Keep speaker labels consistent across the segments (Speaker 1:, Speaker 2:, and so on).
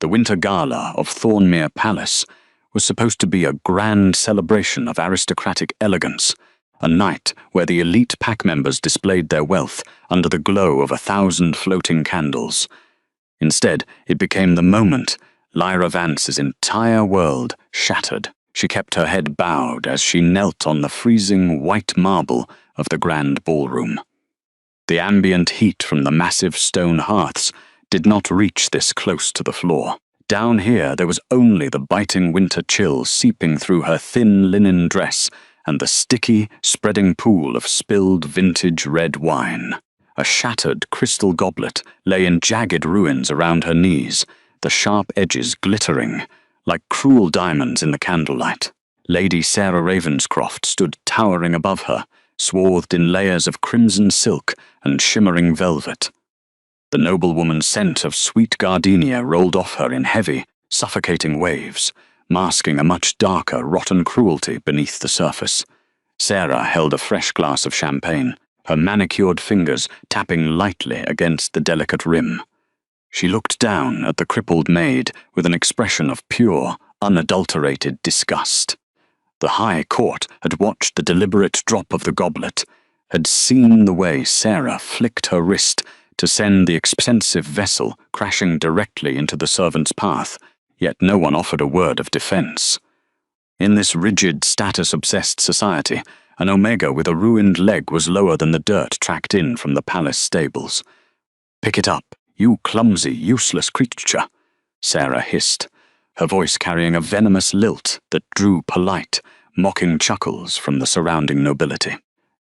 Speaker 1: The winter gala of Thornmere Palace was supposed to be a grand celebration of aristocratic elegance, a night where the elite pack members displayed their wealth under the glow of 1,000 floating candles. Instead, it became the moment Lyra Vance's entire world shattered. She kept her head bowed as she knelt on the freezing white marble of the grand ballroom. The ambient heat from the massive stone hearths did not reach this close to the floor. Down here there was only the biting winter chill seeping through her thin linen dress and the sticky, spreading pool of spilled vintage red wine. A shattered crystal goblet lay in jagged ruins around her knees, the sharp edges glittering like cruel diamonds in the candlelight. Lady Sarah Ravenscroft stood towering above her, swathed in layers of crimson silk and shimmering velvet. The noblewoman's scent of sweet gardenia rolled off her in heavy, suffocating waves, masking a much darker, rotten cruelty beneath the surface. Sarah held a fresh glass of champagne, her manicured fingers tapping lightly against the delicate rim. She looked down at the crippled maid with an expression of pure, unadulterated disgust. The High Court had watched the deliberate drop of the goblet, had seen the way Sarah flicked her wrist to send the expensive vessel crashing directly into the servant's path, yet no one offered a word of defense. In this rigid, status-obsessed society, an omega with a ruined leg was lower than the dirt tracked in from the palace stables. "Pick it up, you clumsy, useless creature," Sarah hissed, her voice carrying a venomous lilt that drew polite, mocking chuckles from the surrounding nobility.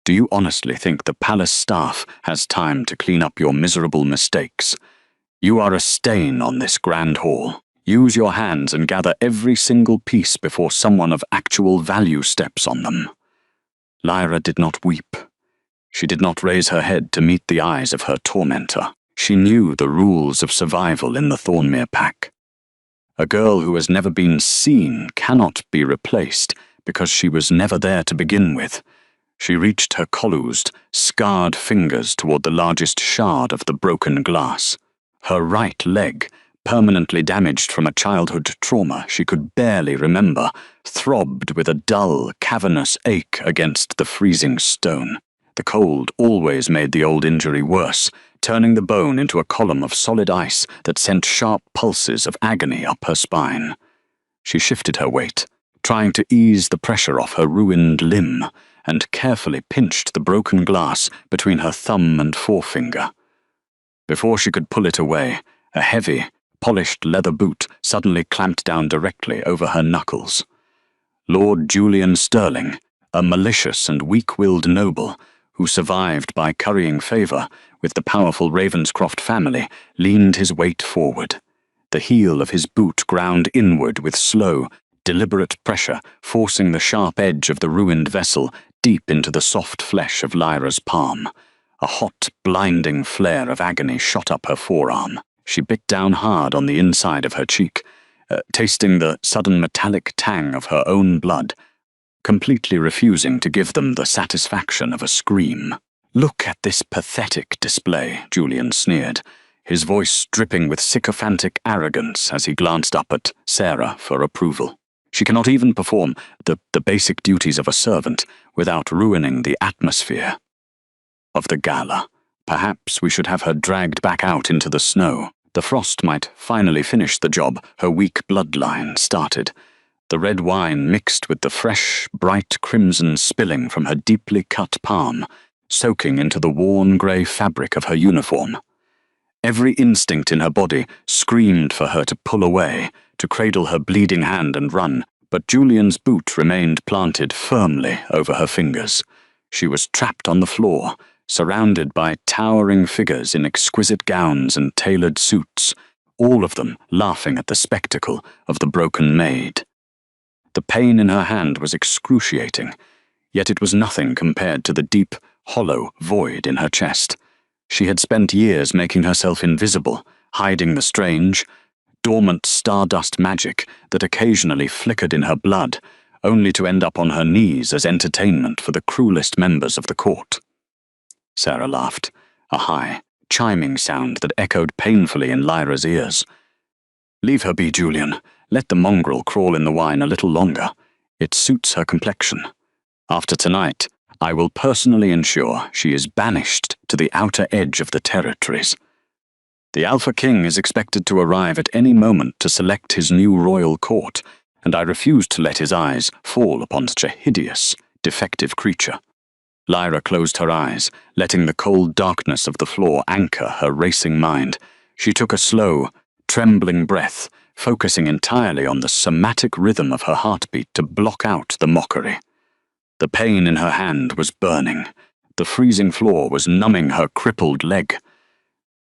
Speaker 1: "Do you honestly think the palace staff has time to clean up your miserable mistakes? You are a stain on this grand hall. Use your hands and gather every single piece before someone of actual value steps on them." Lyra did not weep. She did not raise her head to meet the eyes of her tormentor. She knew the rules of survival in the Thornmere pack. A girl who has never been seen cannot be replaced because she was never there to begin with. She reached her collused, scarred fingers toward the largest shard of the broken glass. Her right leg, permanently damaged from a childhood trauma she could barely remember, throbbed with a dull, cavernous ache against the freezing stone. The cold always made the old injury worse, turning the bone into a column of solid ice that sent sharp pulses of agony up her spine. She shifted her weight, trying to ease the pressure off her ruined limb, and carefully pinched the broken glass between her thumb and forefinger. Before she could pull it away, a heavy, polished leather boot suddenly clamped down directly over her knuckles. Lord Julian Sterling, a malicious and weak-willed noble who survived by currying favour with the powerful Ravenscroft family, leaned his weight forward. The heel of his boot ground inward with slow, deliberate pressure, forcing the sharp edge of the ruined vessel deep into the soft flesh of Lyra's palm. A hot, blinding flare of agony shot up her forearm. She bit down hard on the inside of her cheek, tasting the sudden metallic tang of her own blood, completely refusing to give them the satisfaction of a scream. "Look at this pathetic display," Julian sneered, his voice dripping with sycophantic arrogance as he glanced up at Sarah for approval. "She cannot even perform the basic duties of a servant without ruining the atmosphere of the gala. Perhaps we should have her dragged back out into the snow. The frost might finally finish the job her weak bloodline started. The red wine mixed with the fresh, bright crimson spilling from her deeply cut palm, soaking into the worn grey fabric of her uniform. Every instinct in her body screamed for her to pull away, to cradle her bleeding hand and run, but Julian's boot remained planted firmly over her fingers. She was trapped on the floor, surrounded by towering figures in exquisite gowns and tailored suits, all of them laughing at the spectacle of the broken maid. The pain in her hand was excruciating, yet it was nothing compared to the deep, hollow void in her chest. She had spent years making herself invisible, hiding the strange, dormant stardust magic that occasionally flickered in her blood, only to end up on her knees as entertainment for the cruelest members of the court. Sarah laughed, a high, chiming sound that echoed painfully in Lyra's ears. Leave her be, Julian. Let the mongrel crawl in the wine a little longer. It suits her complexion. After tonight, I will personally ensure she is banished to the outer edge of the territories. The Alpha King is expected to arrive at any moment to select his new royal court, and I refuse to let his eyes fall upon such a hideous, defective creature. Lyra closed her eyes, letting the cold darkness of the floor anchor her racing mind. She took a slow, trembling breath, focusing entirely on the somatic rhythm of her heartbeat to block out the mockery. The pain in her hand was burning. The freezing floor was numbing her crippled leg.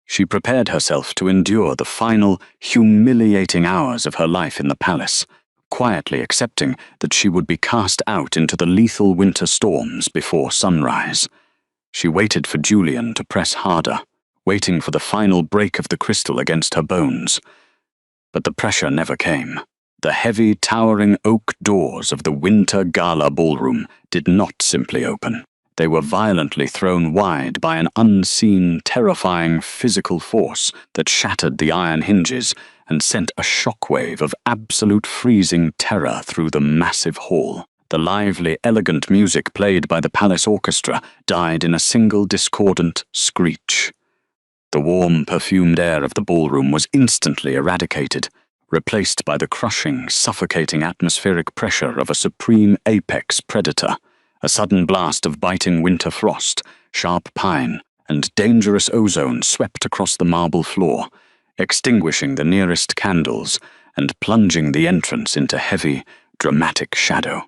Speaker 1: She prepared herself to endure the final, humiliating hours of her life in the palace, quietly accepting that she would be cast out into the lethal winter storms before sunrise. She waited for Julian to press harder, waiting for the final break of the crystal against her bones. But the pressure never came. The heavy, towering oak doors of the winter gala ballroom did not simply open. They were violently thrown wide by an unseen, terrifying physical force that shattered the iron hinges and sent a shockwave of absolute freezing terror through the massive hall. The lively, elegant music played by the palace orchestra died in a single discordant screech. The warm, perfumed air of the ballroom was instantly eradicated, replaced by the crushing, suffocating atmospheric pressure of a supreme apex predator. A sudden blast of biting winter frost, sharp pine, and dangerous ozone swept across the marble floor, extinguishing the nearest candles and plunging the entrance into heavy, dramatic shadow.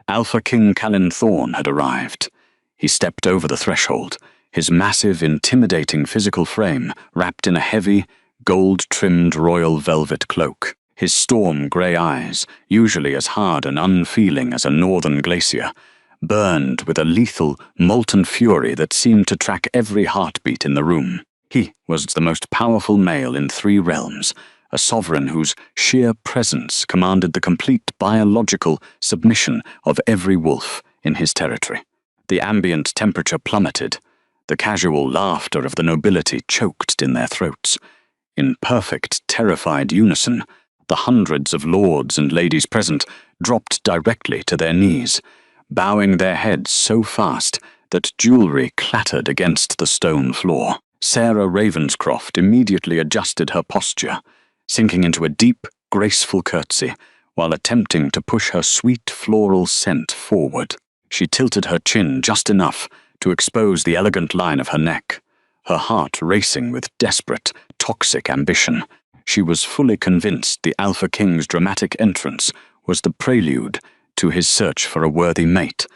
Speaker 1: Alpha King Callan Thorne had arrived. He stepped over the threshold, his massive, intimidating physical frame wrapped in a heavy, gold-trimmed royal velvet cloak. His storm-grey eyes, usually as hard and unfeeling as a northern glacier, burned with a lethal, molten fury that seemed to track every heartbeat in the room. He was the most powerful male in 3 realms, a sovereign whose sheer presence commanded the complete biological submission of every wolf in his territory. The ambient temperature plummeted. The casual laughter of the nobility choked in their throats. In perfect, terrified unison, the hundreds of lords and ladies present dropped directly to their knees, bowing their heads so fast that jewelry clattered against the stone floor. Sarah Ravenscroft immediately adjusted her posture, sinking into a deep, graceful curtsy, while attempting to push her sweet floral scent forward. She tilted her chin just enough to expose the elegant line of her neck, her heart racing with desperate, toxic ambition. She was fully convinced the Alpha King's dramatic entrance was the prelude to his search for a worthy mate,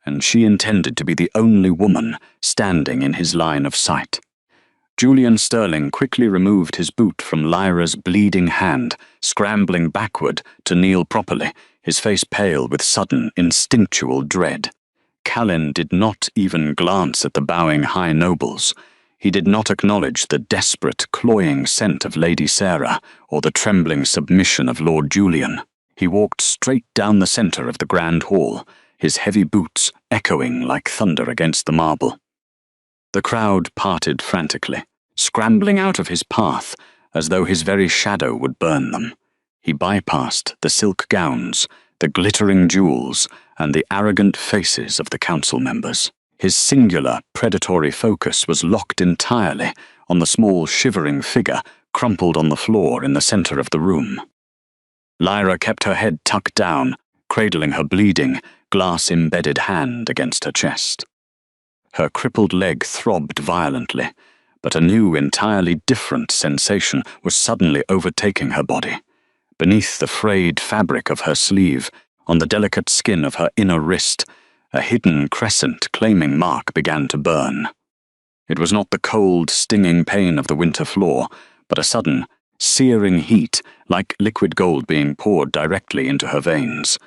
Speaker 1: and she intended to be the only woman standing in his line of sight. Julian Sterling quickly removed his boot from Lyra's bleeding hand, scrambling backward to kneel properly, his face pale with sudden, instinctual dread. Callan did not even glance at the bowing high nobles. He did not acknowledge the desperate, cloying scent of Lady Sarah or the trembling submission of Lord Julian. He walked straight down the center of the grand hall, his heavy boots echoing like thunder against the marble. The crowd parted frantically, scrambling out of his path as though his very shadow would burn them. He bypassed the silk gowns, the glittering jewels, and the arrogant faces of the council members. His singular, predatory focus was locked entirely on the small, shivering figure crumpled on the floor in the center of the room. Lyra kept her head tucked down, cradling her bleeding, glass-embedded hand against her chest. Her crippled leg throbbed violently, but a new, entirely different sensation was suddenly overtaking her body. Beneath the frayed fabric of her sleeve, on the delicate skin of her inner wrist, a hidden crescent-claiming mark began to burn. It was not the cold, stinging pain of the winter floor, but a sudden, searing heat, like liquid gold being poured directly into her veins.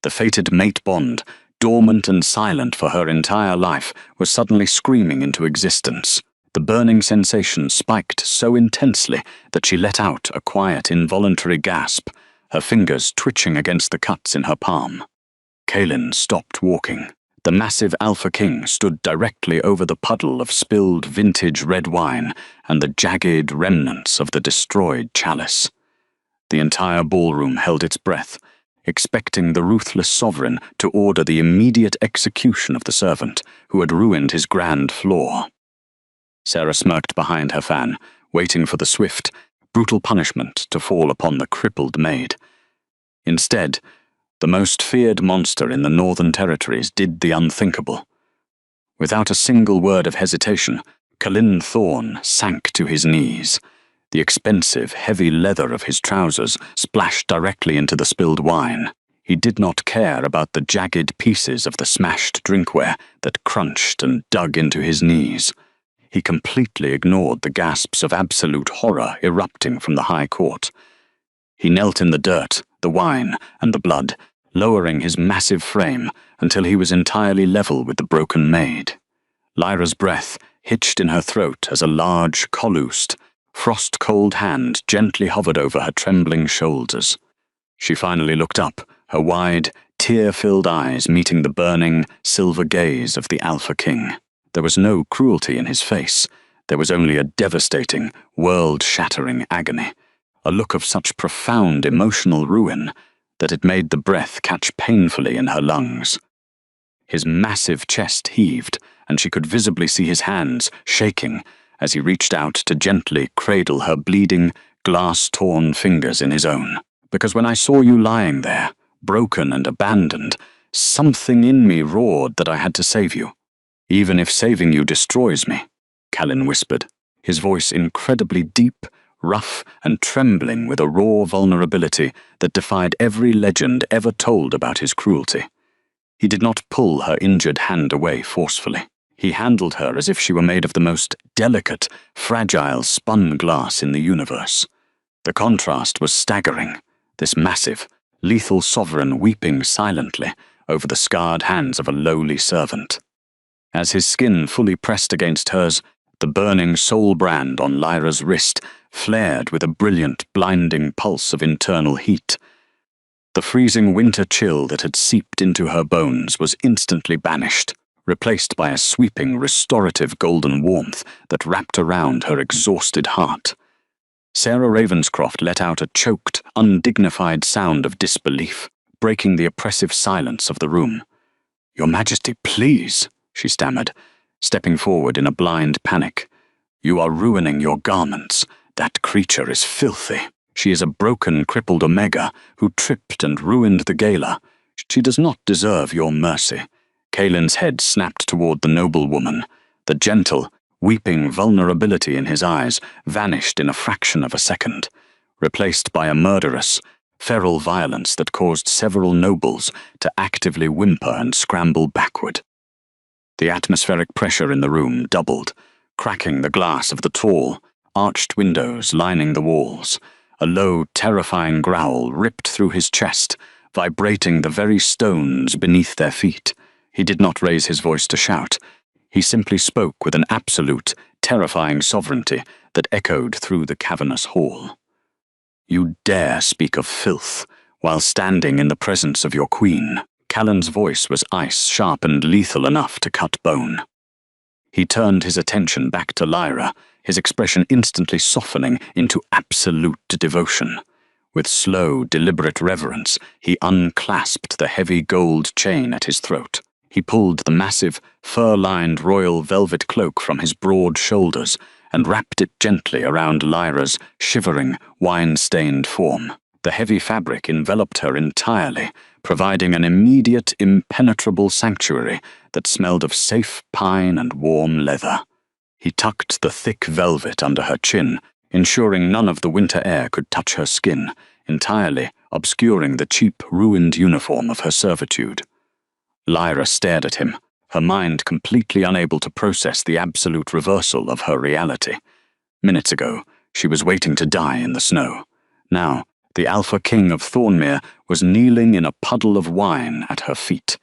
Speaker 1: The fated mate bond, dormant and silent for her entire life, was suddenly screaming into existence. The burning sensation spiked so intensely that she let out a quiet, involuntary gasp, her fingers twitching against the cuts in her palm. Callan stopped walking. The massive Alpha King stood directly over the puddle of spilled vintage red wine and the jagged remnants of the destroyed chalice. The entire ballroom held its breath, expecting the ruthless sovereign to order the immediate execution of the servant who had ruined his grand floor. Sarah smirked behind her fan, waiting for the swift, brutal punishment to fall upon the crippled maid. Instead, the most feared monster in the Northern Territories did the unthinkable. Without a single word of hesitation, Cullen Thorne sank to his knees. The expensive, heavy leather of his trousers splashed directly into the spilled wine. He did not care about the jagged pieces of the smashed drinkware that crunched and dug into his knees. He completely ignored the gasps of absolute horror erupting from the high court. He knelt in the dirt, the wine, and the blood, lowering his massive frame until he was entirely level with the broken maid. Lyra's breath hitched in her throat as a large, colloosed, frost-cold hand gently hovered over her trembling shoulders. She finally looked up, her wide, tear-filled eyes meeting the burning, silver gaze of the Alpha King. There was no cruelty in his face. There was only a devastating, world-shattering agony, a look of such profound emotional ruin that it made the breath catch painfully in her lungs. His massive chest heaved, and she could visibly see his hands shaking as he reached out to gently cradle her bleeding, glass-torn fingers in his own. Because when I saw you lying there, broken and abandoned, something in me roared that I had to save you. Even if saving you destroys me, Cullen whispered, his voice incredibly deep, rough, and trembling with a raw vulnerability that defied every legend ever told about his cruelty. He did not pull her injured hand away forcefully. He handled her as if she were made of the most delicate, fragile spun glass in the universe. The contrast was staggering, this massive, lethal sovereign weeping silently over the scarred hands of a lowly servant. As his skin fully pressed against hers, the burning soul brand on Lyra's wrist flared with a brilliant, blinding pulse of internal heat. The freezing winter chill that had seeped into her bones was instantly banished, replaced by a sweeping, restorative golden warmth that wrapped around her exhausted heart. Sarah Ravenscroft let out a choked, undignified sound of disbelief, breaking the oppressive silence of the room. "Your Majesty, please," she stammered, stepping forward in a blind panic. "You are ruining your garments. That creature is filthy. She is a broken, crippled Omega who tripped and ruined the gala. She does not deserve your mercy." Kaelin's head snapped toward the noblewoman. The gentle, weeping vulnerability in his eyes vanished in a fraction of a second, replaced by a murderous, feral violence that caused several nobles to actively whimper and scramble backward. The atmospheric pressure in the room doubled, cracking the glass of the tall, arched windows lining the walls. A low, terrifying growl ripped through his chest, vibrating the very stones beneath their feet. He did not raise his voice to shout. He simply spoke with an absolute, terrifying sovereignty that echoed through the cavernous hall. "You dare speak of filth while standing in the presence of your queen." Callan's voice was ice-sharp and lethal enough to cut bone. He turned his attention back to Lyra, his expression instantly softening into absolute devotion. With slow, deliberate reverence, he unclasped the heavy gold chain at his throat. He pulled the massive, fur-lined royal velvet cloak from his broad shoulders and wrapped it gently around Lyra's shivering, wine-stained form. The heavy fabric enveloped her entirely, providing an immediate, impenetrable sanctuary that smelled of safe pine and warm leather. He tucked the thick velvet under her chin, ensuring none of the winter air could touch her skin, entirely obscuring the cheap, ruined uniform of her servitude. Lyra stared at him, her mind completely unable to process the absolute reversal of her reality. Minutes ago, she was waiting to die in the snow. Now, the Alpha King of Thornmere was kneeling in a puddle of wine at her feet,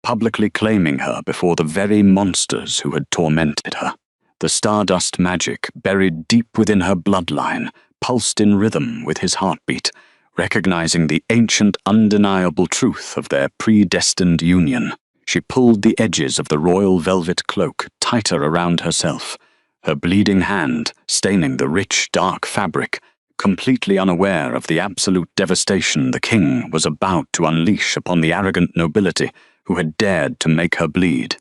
Speaker 1: publicly claiming her before the very monsters who had tormented her. The stardust magic buried deep within her bloodline pulsed in rhythm with his heartbeat, recognizing the ancient, undeniable truth of their predestined union. She pulled the edges of the royal velvet cloak tighter around herself, her bleeding hand staining the rich, dark fabric, completely unaware of the absolute devastation the king was about to unleash upon the arrogant nobility who had dared to make her bleed.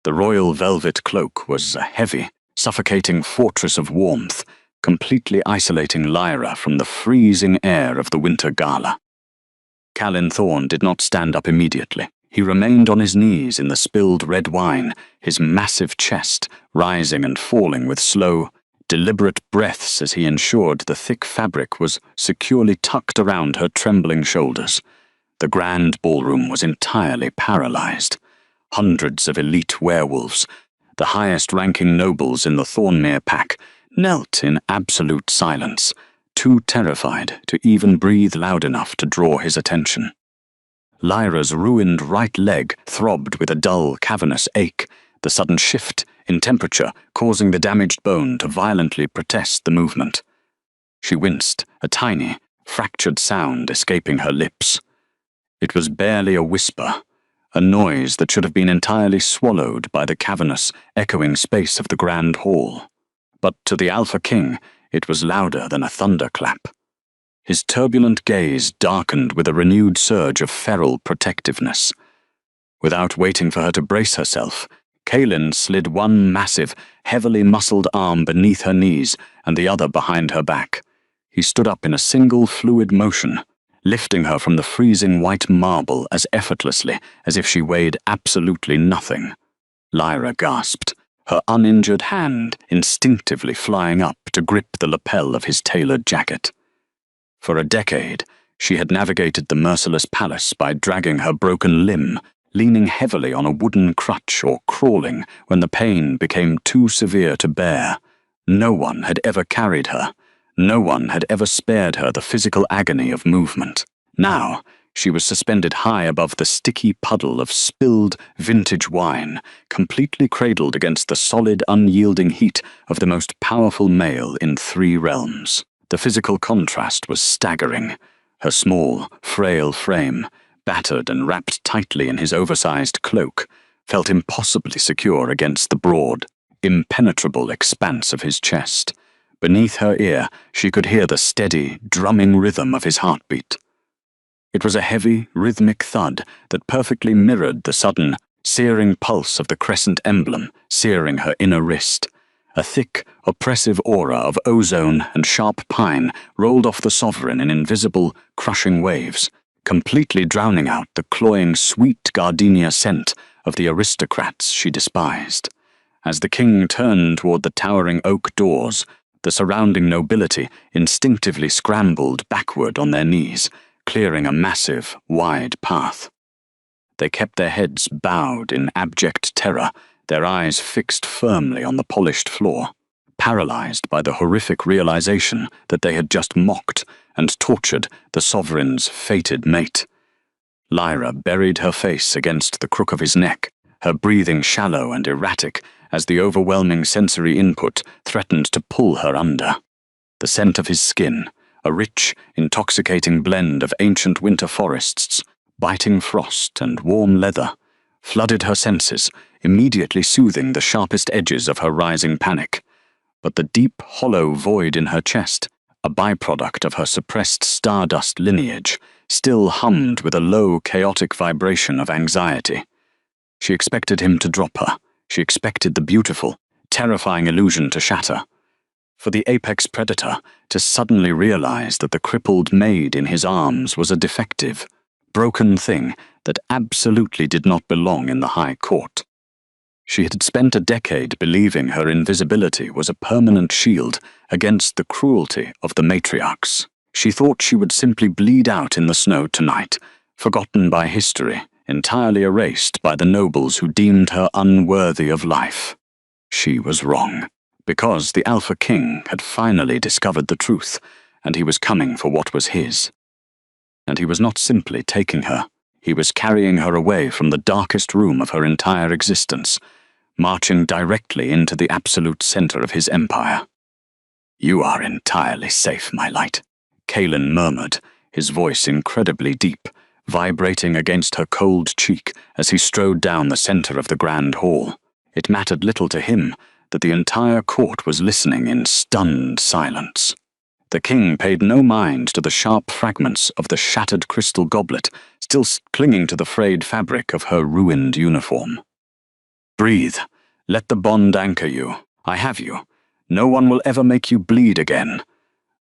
Speaker 1: The royal velvet cloak was a heavy, suffocating fortress of warmth, completely isolating Lyra from the freezing air of the winter gala. Callan Thorne did not stand up immediately. He remained on his knees in the spilled red wine, his massive chest rising and falling with slow, deliberate breaths as he ensured the thick fabric was securely tucked around her trembling shoulders. The grand ballroom was entirely paralyzed. Hundreds of elite werewolves, the highest-ranking nobles in the Thornmere pack, knelt in absolute silence, too terrified to even breathe loud enough to draw his attention. Lyra's ruined right leg throbbed with a dull, cavernous ache, the sudden shift in temperature causing the damaged bone to violently protest the movement. She winced, a tiny, fractured sound escaping her lips. It was barely a whisper, a noise that should have been entirely swallowed by the cavernous, echoing space of the grand hall. But to the Alpha King, it was louder than a thunderclap. His turbulent gaze darkened with a renewed surge of feral protectiveness. Without waiting for her to brace herself, Kaelin slid one massive, heavily muscled arm beneath her knees and the other behind her back. He stood up in a single fluid motion, lifting her from the freezing white marble as effortlessly as if she weighed absolutely nothing. Lyra gasped, her uninjured hand instinctively flying up to grip the lapel of his tailored jacket. For a decade, she had navigated the merciless palace by dragging her broken limb, leaning heavily on a wooden crutch or crawling when the pain became too severe to bear. No one had ever carried her. No one had ever spared her the physical agony of movement. Now, she was suspended high above the sticky puddle of spilled vintage wine, completely cradled against the solid, unyielding heat of the most powerful male in 3 realms. The physical contrast was staggering. Her small, frail frame, battered and wrapped tightly in his oversized cloak, felt impossibly secure against the broad, impenetrable expanse of his chest. Beneath her ear, she could hear the steady, drumming rhythm of his heartbeat. It was a heavy, rhythmic thud that perfectly mirrored the sudden, searing pulse of the crescent emblem searing her inner wrist. A thick, oppressive aura of ozone and sharp pine rolled off the sovereign in invisible, crushing waves, completely drowning out the cloying, sweet gardenia scent of the aristocrats she despised. As the king turned toward the towering oak doors, the surrounding nobility instinctively scrambled backward on their knees, clearing a massive, wide path. They kept their heads bowed in abject terror, their eyes fixed firmly on the polished floor, paralyzed by the horrific realization that they had just mocked and tortured the sovereign's fated mate. Lyra buried her face against the crook of his neck, her breathing shallow and erratic as the overwhelming sensory input threatened to pull her under. The scent of his skin, a rich, intoxicating blend of ancient winter forests, biting frost and warm leather, flooded her senses, immediately soothing the sharpest edges of her rising panic. But the deep, hollow void in her chest, a byproduct of her suppressed stardust lineage, still hummed with a low, chaotic vibration of anxiety. She expected him to drop her. She expected the beautiful, terrifying illusion to shatter. For the apex predator to suddenly realize that the crippled maid in his arms was a defective, broken thing that absolutely did not belong in the High Court. She had spent a decade believing her invisibility was a permanent shield against the cruelty of the matriarchs. She thought she would simply bleed out in the snow tonight, forgotten by history, entirely erased by the nobles who deemed her unworthy of life. She was wrong, because the Alpha King had finally discovered the truth, and he was coming for what was his. And he was not simply taking her. He was carrying her away from the darkest room of her entire existence, marching directly into the absolute center of his empire. "You are entirely safe, my light," Kaelin murmured, his voice incredibly deep, vibrating against her cold cheek as he strode down the center of the grand hall. It mattered little to him that the entire court was listening in stunned silence. The king paid no mind to the sharp fragments of the shattered crystal goblet still clinging to the frayed fabric of her ruined uniform. "Breathe. Let the bond anchor you. I have you. No one will ever make you bleed again."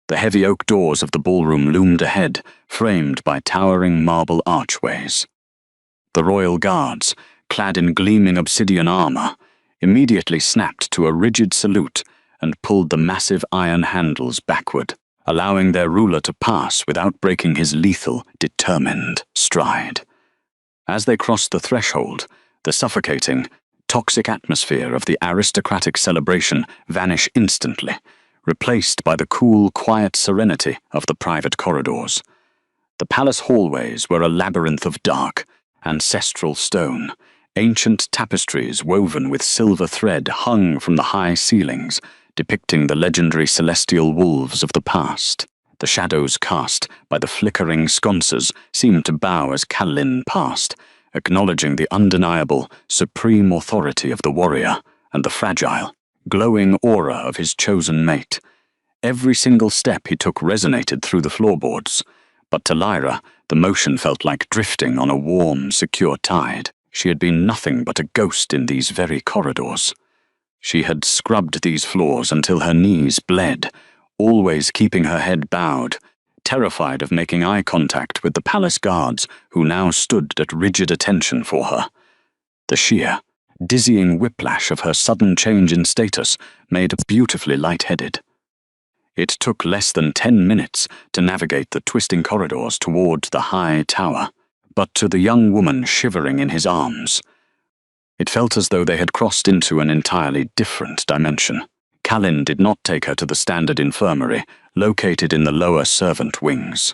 Speaker 1: The heavy oak doors of the ballroom loomed ahead, framed by towering marble archways. The royal guards, clad in gleaming obsidian armor, immediately snapped to a rigid salute and pulled the massive iron handles backward, allowing their ruler to pass without breaking his lethal, determined stride. As they crossed the threshold, the suffocating, toxic atmosphere of the aristocratic celebration vanished instantly, replaced by the cool, quiet serenity of the private corridors. The palace hallways were a labyrinth of dark, ancestral stone. Ancient tapestries woven with silver thread hung from the high ceilings, depicting the legendary celestial wolves of the past. The shadows cast by the flickering sconces seemed to bow as Callin passed, acknowledging the undeniable, supreme authority of the warrior and the fragile, glowing aura of his chosen mate. Every single step he took resonated through the floorboards, but to Lyra, the motion felt like drifting on a warm, secure tide. She had been nothing but a ghost in these very corridors. She had scrubbed these floors until her knees bled, always keeping her head bowed, terrified of making eye contact with the palace guards who now stood at rigid attention for her. The sheer, dizzying whiplash of her sudden change in status made her beautifully lightheaded. It took less than 10 minutes to navigate the twisting corridors toward the high tower, but to the young woman shivering in his arms, it felt as though they had crossed into an entirely different dimension. Callin did not take her to the standard infirmary, located in the lower servant wings.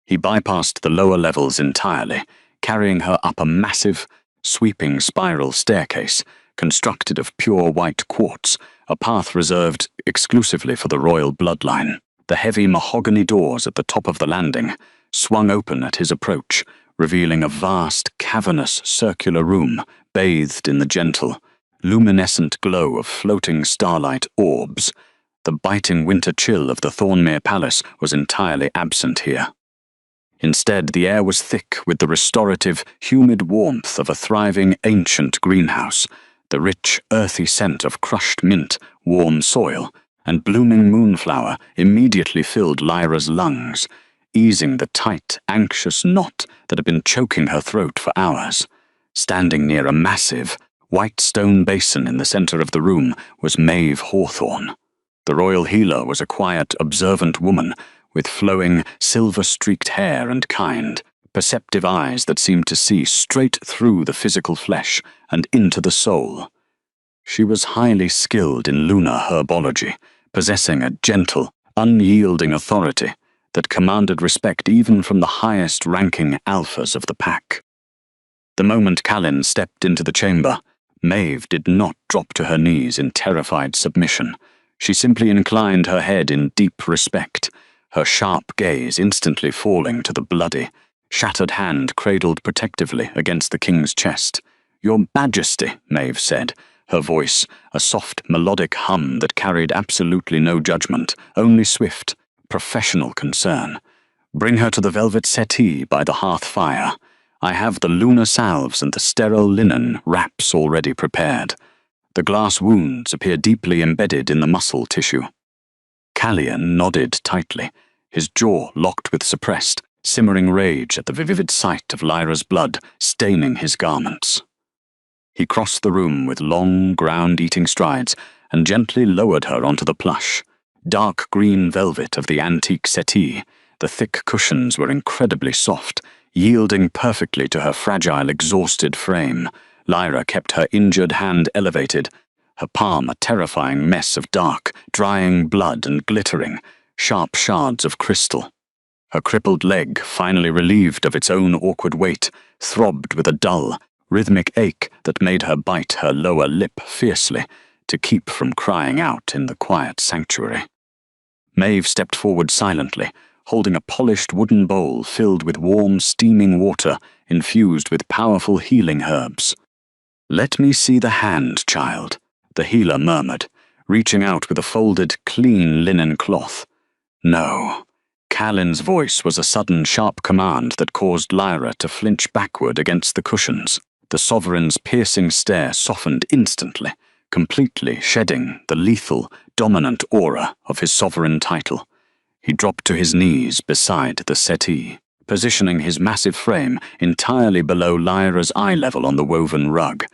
Speaker 1: He bypassed the lower levels entirely, carrying her up a massive, sweeping spiral staircase constructed of pure white quartz, a path reserved exclusively for the royal bloodline. The heavy mahogany doors at the top of the landing swung open at his approach, revealing a vast, cavernous, circular room bathed in the gentle, luminescent glow of floating starlight orbs. The biting winter chill of the Thornmere Palace was entirely absent here. Instead, the air was thick with the restorative, humid warmth of a thriving ancient greenhouse, the rich, earthy scent of crushed mint, warm soil, and blooming moonflower immediately filled Lyra's lungs, easing the tight, anxious knot that had been choking her throat for hours. Standing near a massive, white stone basin in the center of the room was Maeve Hawthorne. The royal healer was a quiet, observant woman with flowing, silver-streaked hair and kind, perceptive eyes that seemed to see straight through the physical flesh and into the soul. She was highly skilled in lunar herbology, possessing a gentle, unyielding authority that commanded respect even from the highest-ranking alphas of the pack. The moment Callin stepped into the chamber, Maeve did not drop to her knees in terrified submission. She simply inclined her head in deep respect, her sharp gaze instantly falling to the bloody, shattered hand cradled protectively against the king's chest. "Your Majesty," Maeve said, her voice a soft, melodic hum that carried absolutely no judgment, only swift, professional concern. "Bring her to the velvet settee by the hearth fire. I have the lunar salves and the sterile linen wraps already prepared. The glass wounds appear deeply embedded in the muscle tissue." Callin nodded tightly, his jaw locked with suppressed, simmering rage at the vivid sight of Lyra's blood staining his garments. He crossed the room with long, ground-eating strides and gently lowered her onto the plush, dark green velvet of the antique settee. The thick cushions were incredibly soft, yielding perfectly to her fragile, exhausted frame. Lyra kept her injured hand elevated, her palm a terrifying mess of dark, drying blood and glittering, sharp shards of crystal. Her crippled leg, finally relieved of its own awkward weight, throbbed with a dull, rhythmic ache that made her bite her lower lip fiercely to keep from crying out in the quiet sanctuary. Maeve stepped forward silently, holding a polished wooden bowl filled with warm, steaming water infused with powerful healing herbs. "Let me see the hand, child," the healer murmured, reaching out with a folded, clean linen cloth. No. Callan's voice was a sudden, sharp command that caused Lyra to flinch backward against the cushions. The Sovereign's piercing stare softened instantly, completely shedding the lethal, dominant aura of his sovereign title. He dropped to his knees beside the settee, positioning his massive frame entirely below Lyra's eye level on the woven rug.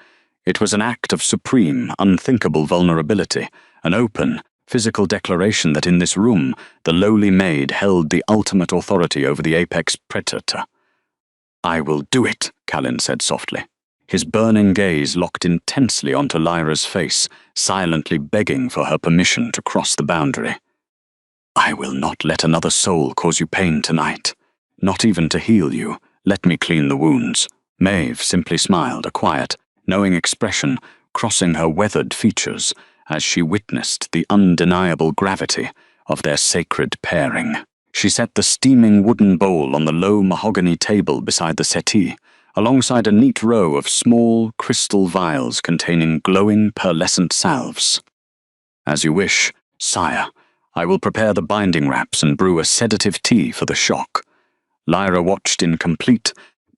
Speaker 1: It was an act of supreme, unthinkable vulnerability, an open, physical declaration that in this room the lowly maid held the ultimate authority over the apex predator. "I will do it," Callan said softly. His burning gaze locked intensely onto Lyra's face, silently begging for her permission to cross the boundary. "I will not let another soul cause you pain tonight. Not even to heal you. Let me clean the wounds." Maeve simply smiled, a quiet, knowing expression crossing her weathered features as she witnessed the undeniable gravity of their sacred pairing. She set the steaming wooden bowl on the low mahogany table beside the settee, alongside a neat row of small crystal vials containing glowing pearlescent salves. "As you wish, sire. I will prepare the binding wraps and brew a sedative tea for the shock." Lyra watched in complete,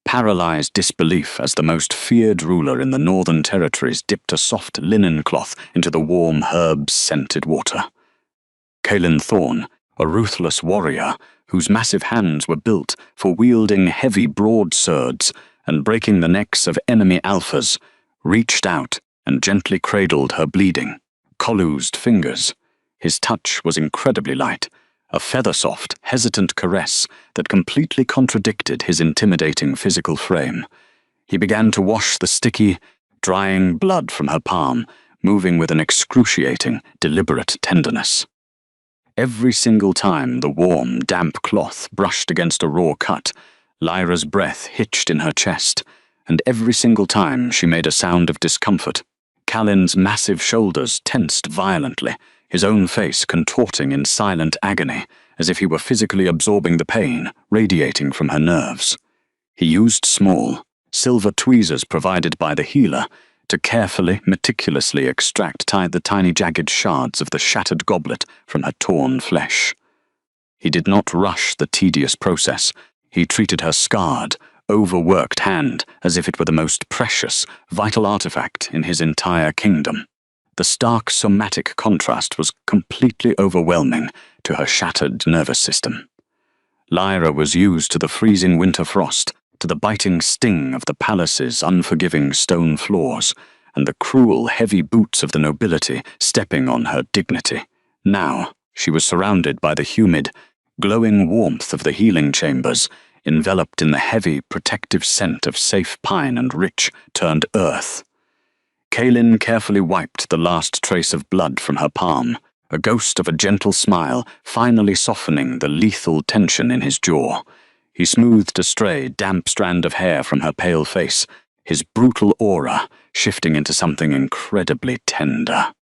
Speaker 1: paralyzed disbelief as the most feared ruler in the Northern Territories dipped a soft linen cloth into the warm herbs-scented water. Caelan Thorne, a ruthless warrior whose massive hands were built for wielding heavy broadswords and breaking the necks of enemy alphas, reached out and gently cradled her bleeding, collused fingers. His touch was incredibly light, a feather-soft, hesitant caress that completely contradicted his intimidating physical frame. He began to wash the sticky, drying blood from her palm, moving with an excruciating, deliberate tenderness. Every single time the warm, damp cloth brushed against a raw cut, Lyra's breath hitched in her chest, and every single time she made a sound of discomfort. Callan's massive shoulders tensed violently, his own face contorting in silent agony, as if he were physically absorbing the pain radiating from her nerves. He used small, silver tweezers provided by the healer to carefully, meticulously extract the tiny jagged shards of the shattered goblet from her torn flesh. He did not rush the tedious process. He treated her scarred, overworked hand as if it were the most precious, vital artifact in his entire kingdom. The stark somatic contrast was completely overwhelming to her shattered nervous system. Lyra was used to the freezing winter frost, to the biting sting of the palace's unforgiving stone floors, and the cruel, heavy boots of the nobility stepping on her dignity. Now, she was surrounded by the humid, glowing warmth of the healing chambers, enveloped in the heavy, protective scent of safe pine and rich, turned earth. Caelan carefully wiped the last trace of blood from her palm, a ghost of a gentle smile finally softening the lethal tension in his jaw. He smoothed a stray, damp strand of hair from her pale face, his brutal aura shifting into something incredibly tender.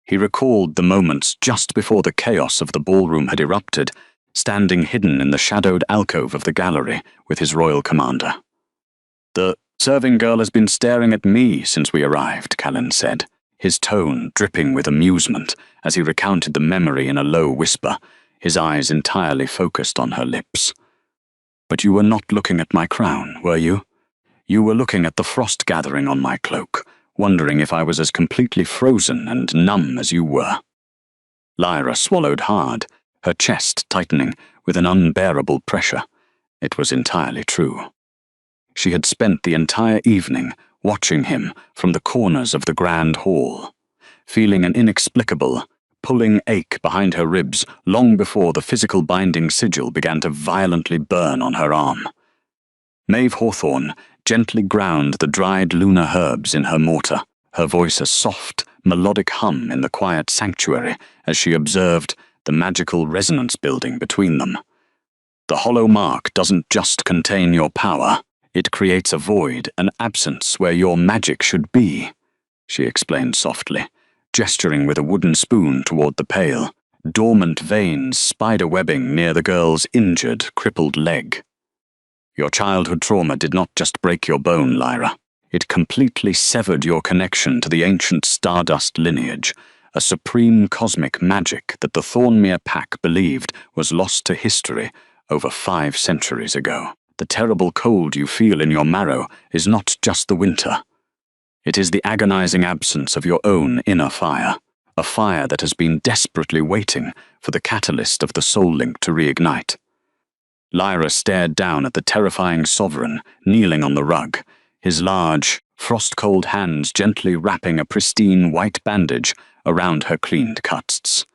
Speaker 1: He recalled the moments just before the chaos of the ballroom had erupted, standing hidden in the shadowed alcove of the gallery with his royal commander. "The serving girl has been staring at me since we arrived," Callan said, his tone dripping with amusement as he recounted the memory in a low whisper, his eyes entirely focused on her lips. "But you were not looking at my crown, were you? You were looking at the frost gathering on my cloak, wondering if I was as completely frozen and numb as you were." Lyra swallowed hard, her chest tightening with an unbearable pressure. It was entirely true. She had spent the entire evening watching him from the corners of the grand hall, feeling an inexplicable, pulling ache behind her ribs long before the physical binding sigil began to violently burn on her arm. Maeve Hawthorne gently ground the dried lunar herbs in her mortar, her voice a soft, melodic hum in the quiet sanctuary as she observed the magical resonance building between them. "The hollow mark doesn't just contain your power. It creates a void, an absence where your magic should be," she explained softly, gesturing with a wooden spoon toward the pail, dormant veins spider-webbing near the girl's injured, crippled leg. "Your childhood trauma did not just break your bone, Lyra. It completely severed your connection to the ancient Stardust lineage, a supreme cosmic magic that the Thornmere Pack believed was lost to history over 5 centuries ago. The terrible cold you feel in your marrow is not just the winter. It is the agonizing absence of your own inner fire, a fire that has been desperately waiting for the catalyst of the soul link to reignite. Lyra stared down at the terrifying sovereign kneeling on the rug, his large, frost-cold hands gently wrapping a pristine white bandage around her cleaned cuts.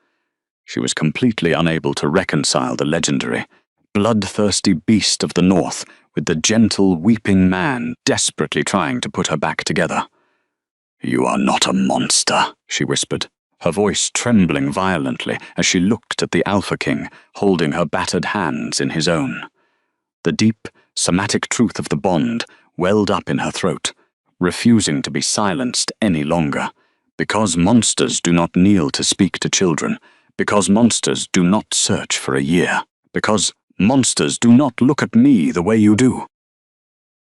Speaker 1: She was completely unable to reconcile the legendary, bloodthirsty beast of the north with the gentle, weeping man desperately trying to put her back together. "You are not a monster," she whispered, her voice trembling violently as she looked at the Alpha King holding her battered hands in his own. The deep, somatic truth of the bond welled up in her throat, refusing to be silenced any longer. Because monsters do not kneel to speak to children, because monsters do not search for a year, because monsters do not look at me the way you do.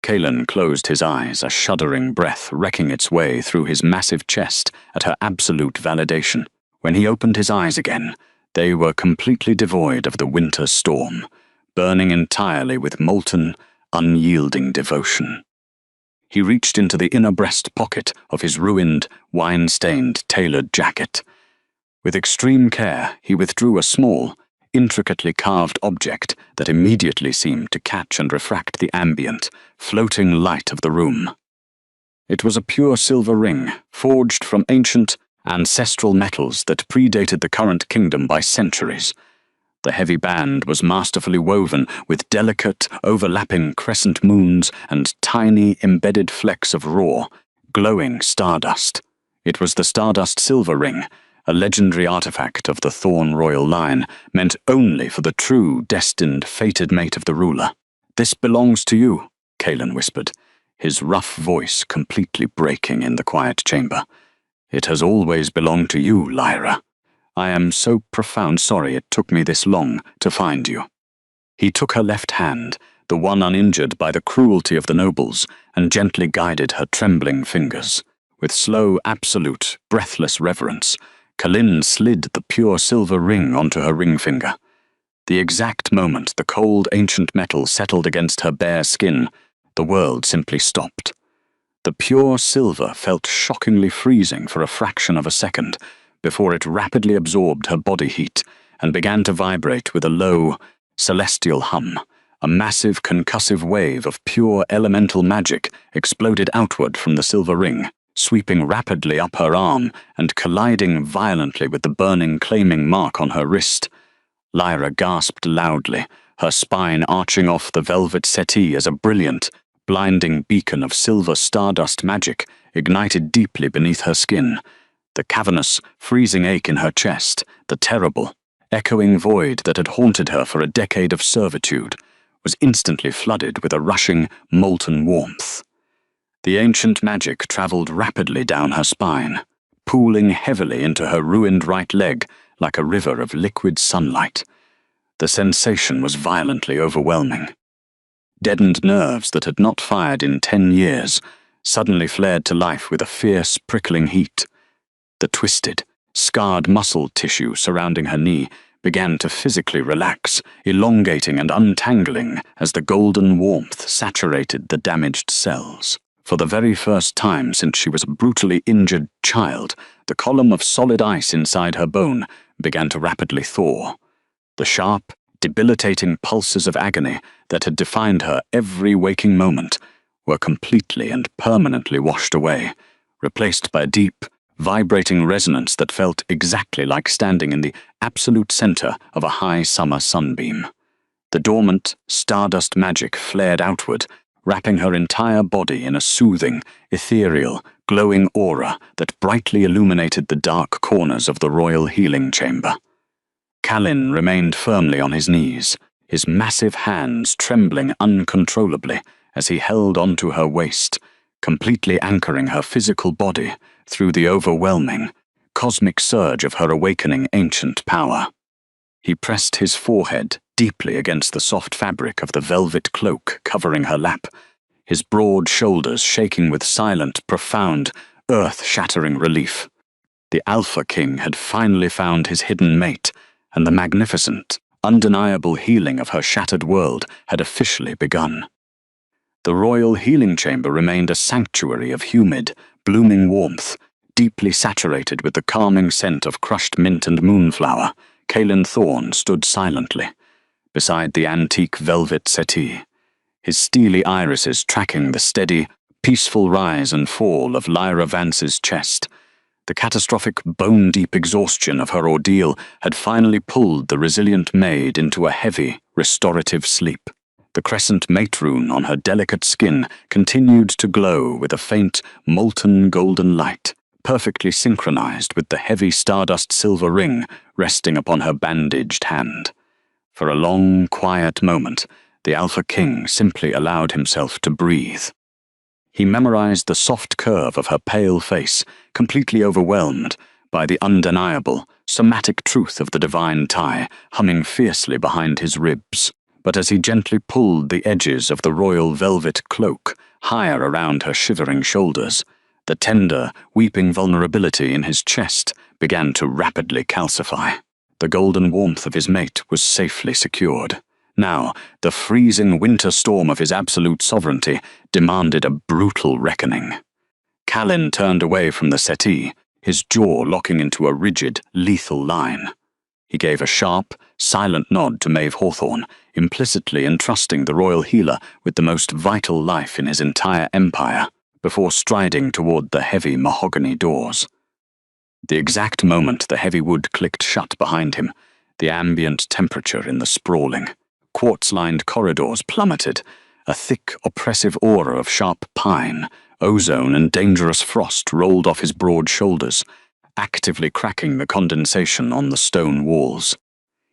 Speaker 1: Kalen closed his eyes, a shuddering breath wrecking its way through his massive chest at her absolute validation. When he opened his eyes again, they were completely devoid of the winter storm, burning entirely with molten, unyielding devotion. He reached into the inner breast pocket of his ruined, wine-stained tailored jacket. With extreme care, he withdrew a small, intricately carved object that immediately seemed to catch and refract the ambient, floating light of the room. It was a pure silver ring, forged from ancient, ancestral metals that predated the current kingdom by centuries. The heavy band was masterfully woven with delicate, overlapping crescent moons and tiny, embedded flecks of raw, glowing stardust. It was the Stardust Silver Ring, a legendary artifact of the Thorn royal line, meant only for the true, destined, fated mate of the ruler. "This belongs to you," Kalen whispered, his rough voice completely breaking in the quiet chamber. "It has always belonged to you, Lyra. I am so profound sorry it took me this long to find you." He took her left hand, the one uninjured by the cruelty of the nobles, and gently guided her trembling fingers. With slow, absolute, breathless reverence, Kalen slid the pure silver ring onto her ring finger. The exact moment the cold, ancient metal settled against her bare skin, the world simply stopped. The pure silver felt shockingly freezing for a fraction of a second, before it rapidly absorbed her body heat and began to vibrate with a low, celestial hum. A massive concussive wave of pure elemental magic exploded outward from the silver ring, sweeping rapidly up her arm and colliding violently with the burning claiming mark on her wrist. Lyra gasped loudly, her spine arching off the velvet settee as a brilliant, blinding beacon of silver stardust magic ignited deeply beneath her skin. The cavernous, freezing ache in her chest, the terrible, echoing void that had haunted her for a decade of servitude, was instantly flooded with a rushing, molten warmth. The ancient magic traveled rapidly down her spine, pooling heavily into her ruined right leg like a river of liquid sunlight. The sensation was violently overwhelming. Deadened nerves that had not fired in 10 years suddenly flared to life with a fierce, prickling heat. The twisted, scarred muscle tissue surrounding her knee began to physically relax, elongating and untangling as the golden warmth saturated the damaged cells. For the very first time since she was a brutally injured child, the column of solid ice inside her bone began to rapidly thaw. The sharp, debilitating pulses of agony that had defined her every waking moment were completely and permanently washed away, replaced by a deep, vibrating resonance that felt exactly like standing in the absolute center of a high summer sunbeam. The dormant, stardust magic flared outward, wrapping her entire body in a soothing, ethereal, glowing aura that brightly illuminated the dark corners of the royal healing chamber. Kalen remained firmly on his knees, his massive hands trembling uncontrollably as he held onto her waist, completely anchoring her physical body through the overwhelming, cosmic surge of her awakening ancient power. He pressed his forehead deeply against the soft fabric of the velvet cloak covering her lap, his broad shoulders shaking with silent, profound, earth-shattering relief. The Alpha King had finally found his hidden mate, and the magnificent, undeniable healing of her shattered world had officially begun. The royal healing chamber remained a sanctuary of humid, blooming warmth, deeply saturated with the calming scent of crushed mint and moonflower. Caelan Thorne stood silently, beside the antique velvet settee, his steely irises tracking the steady, peaceful rise and fall of Lyra Vance's chest. The catastrophic, bone-deep exhaustion of her ordeal had finally pulled the resilient maid into a heavy, restorative sleep. The crescent mate rune on her delicate skin continued to glow with a faint, molten golden light, perfectly synchronized with the heavy stardust silver ring resting upon her bandaged hand. For a long, quiet moment, the Alpha King simply allowed himself to breathe. He memorized the soft curve of her pale face, completely overwhelmed by the undeniable, somatic truth of the divine tie humming fiercely behind his ribs. But as he gently pulled the edges of the royal velvet cloak higher around her shivering shoulders, the tender, weeping vulnerability in his chest began to rapidly calcify. The golden warmth of his mate was safely secured. Now, the freezing winter storm of his absolute sovereignty demanded a brutal reckoning. Callan turned away from the settee, his jaw locking into a rigid, lethal line. He gave a sharp, silent nod to Maeve Hawthorne, implicitly entrusting the royal healer with the most vital life in his entire empire, before striding toward the heavy mahogany doors. The exact moment the heavy wood clicked shut behind him, the ambient temperature in the sprawling, quartz-lined corridors plummeted, a thick, oppressive aura of sharp pine, ozone, and dangerous frost rolled off his broad shoulders, actively cracking the condensation on the stone walls.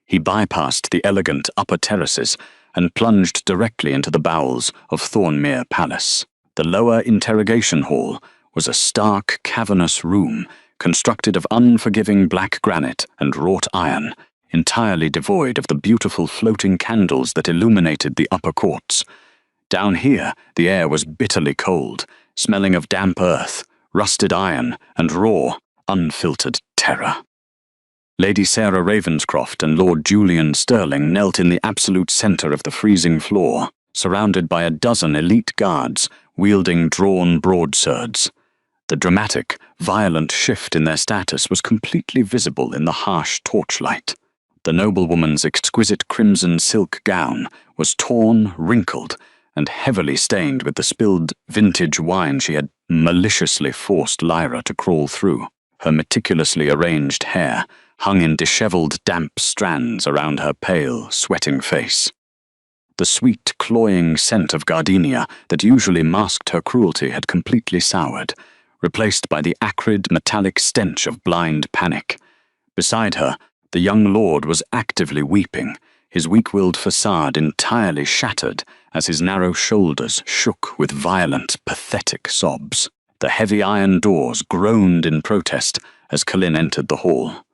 Speaker 1: He bypassed the elegant upper terraces and plunged directly into the bowels of Thornmere Palace. The lower interrogation hall was a stark, cavernous room constructed of unforgiving black granite and wrought iron, entirely devoid of the beautiful floating candles that illuminated the upper courts. Down here, the air was bitterly cold, smelling of damp earth, rusted iron, and raw, unfiltered terror. Lady Sarah Ravenscroft and Lord Julian Sterling knelt in the absolute center of the freezing floor, surrounded by a dozen elite guards wielding drawn broadswords. The dramatic, violent shift in their status was completely visible in the harsh torchlight. The noblewoman's exquisite crimson silk gown was torn, wrinkled, and heavily stained with the spilled vintage wine she had maliciously forced Lyra to crawl through. Her meticulously arranged hair hung in disheveled, damp strands around her pale, sweating face. The sweet, cloying scent of gardenia that usually masked her cruelty had completely soured, replaced by the acrid, metallic stench of blind panic. Beside her, the young lord was actively weeping, his weak-willed facade entirely shattered as his narrow shoulders shook with violent, pathetic sobs. The heavy iron doors groaned in protest as Cullen entered the hall.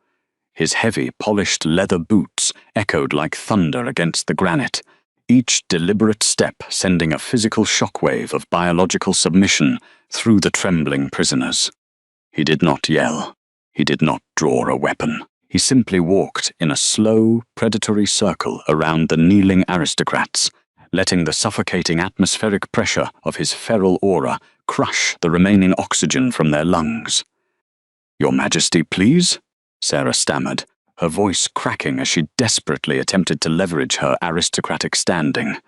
Speaker 1: His heavy, polished leather boots echoed like thunder against the granite, each deliberate step sending a physical shockwave of biological submission through the trembling prisoners. He did not yell. He did not draw a weapon. He simply walked in a slow, predatory circle around the kneeling aristocrats, letting the suffocating atmospheric pressure of his feral aura crush the remaining oxygen from their lungs. "Your Majesty, please?" Sarah stammered, her voice cracking as she desperately attempted to leverage her aristocratic standing.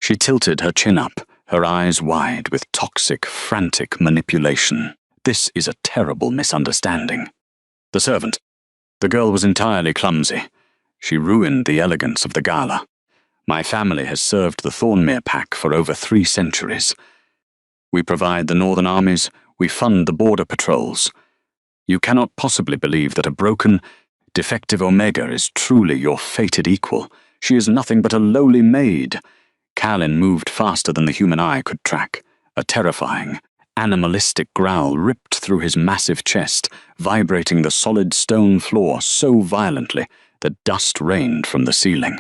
Speaker 1: She tilted her chin up, her eyes wide with toxic, frantic manipulation. "This is a terrible misunderstanding." The servant. The girl was entirely clumsy. She ruined the elegance of the gala. "My family has served the Thornmere Pack for over 3 centuries. We provide the northern armies, we fund the border patrols. You cannot possibly believe that a broken, defective Omega is truly your fated equal. She is nothing but a lowly maid." Callan moved faster than the human eye could track. A terrifying, animalistic growl ripped through his massive chest, vibrating the solid stone floor so violently that dust rained from the ceiling.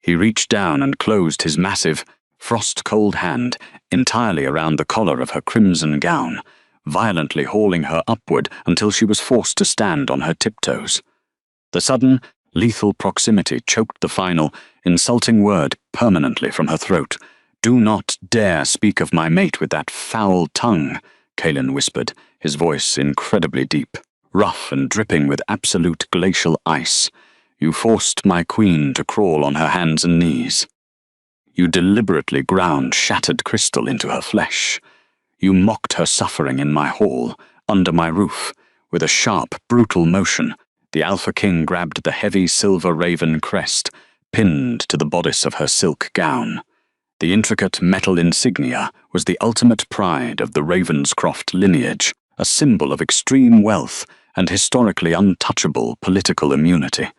Speaker 1: He reached down and closed his massive, frost-cold hand entirely around the collar of her crimson gown, violently hauling her upward until she was forced to stand on her tiptoes. The sudden, lethal proximity choked the final, insulting word permanently from her throat. "Do not dare speak of my mate with that foul tongue," Kalen whispered, his voice incredibly deep, rough and dripping with absolute glacial ice. "You forced my queen to crawl on her hands and knees. You deliberately ground shattered crystal into her flesh. You mocked her suffering in my hall, under my roof. With a sharp, brutal motion, the Alpha King grabbed the heavy silver raven crest, pinned to the bodice of her silk gown. The intricate metal insignia was the ultimate pride of the Ravenscroft lineage, a symbol of extreme wealth and historically untouchable political immunity.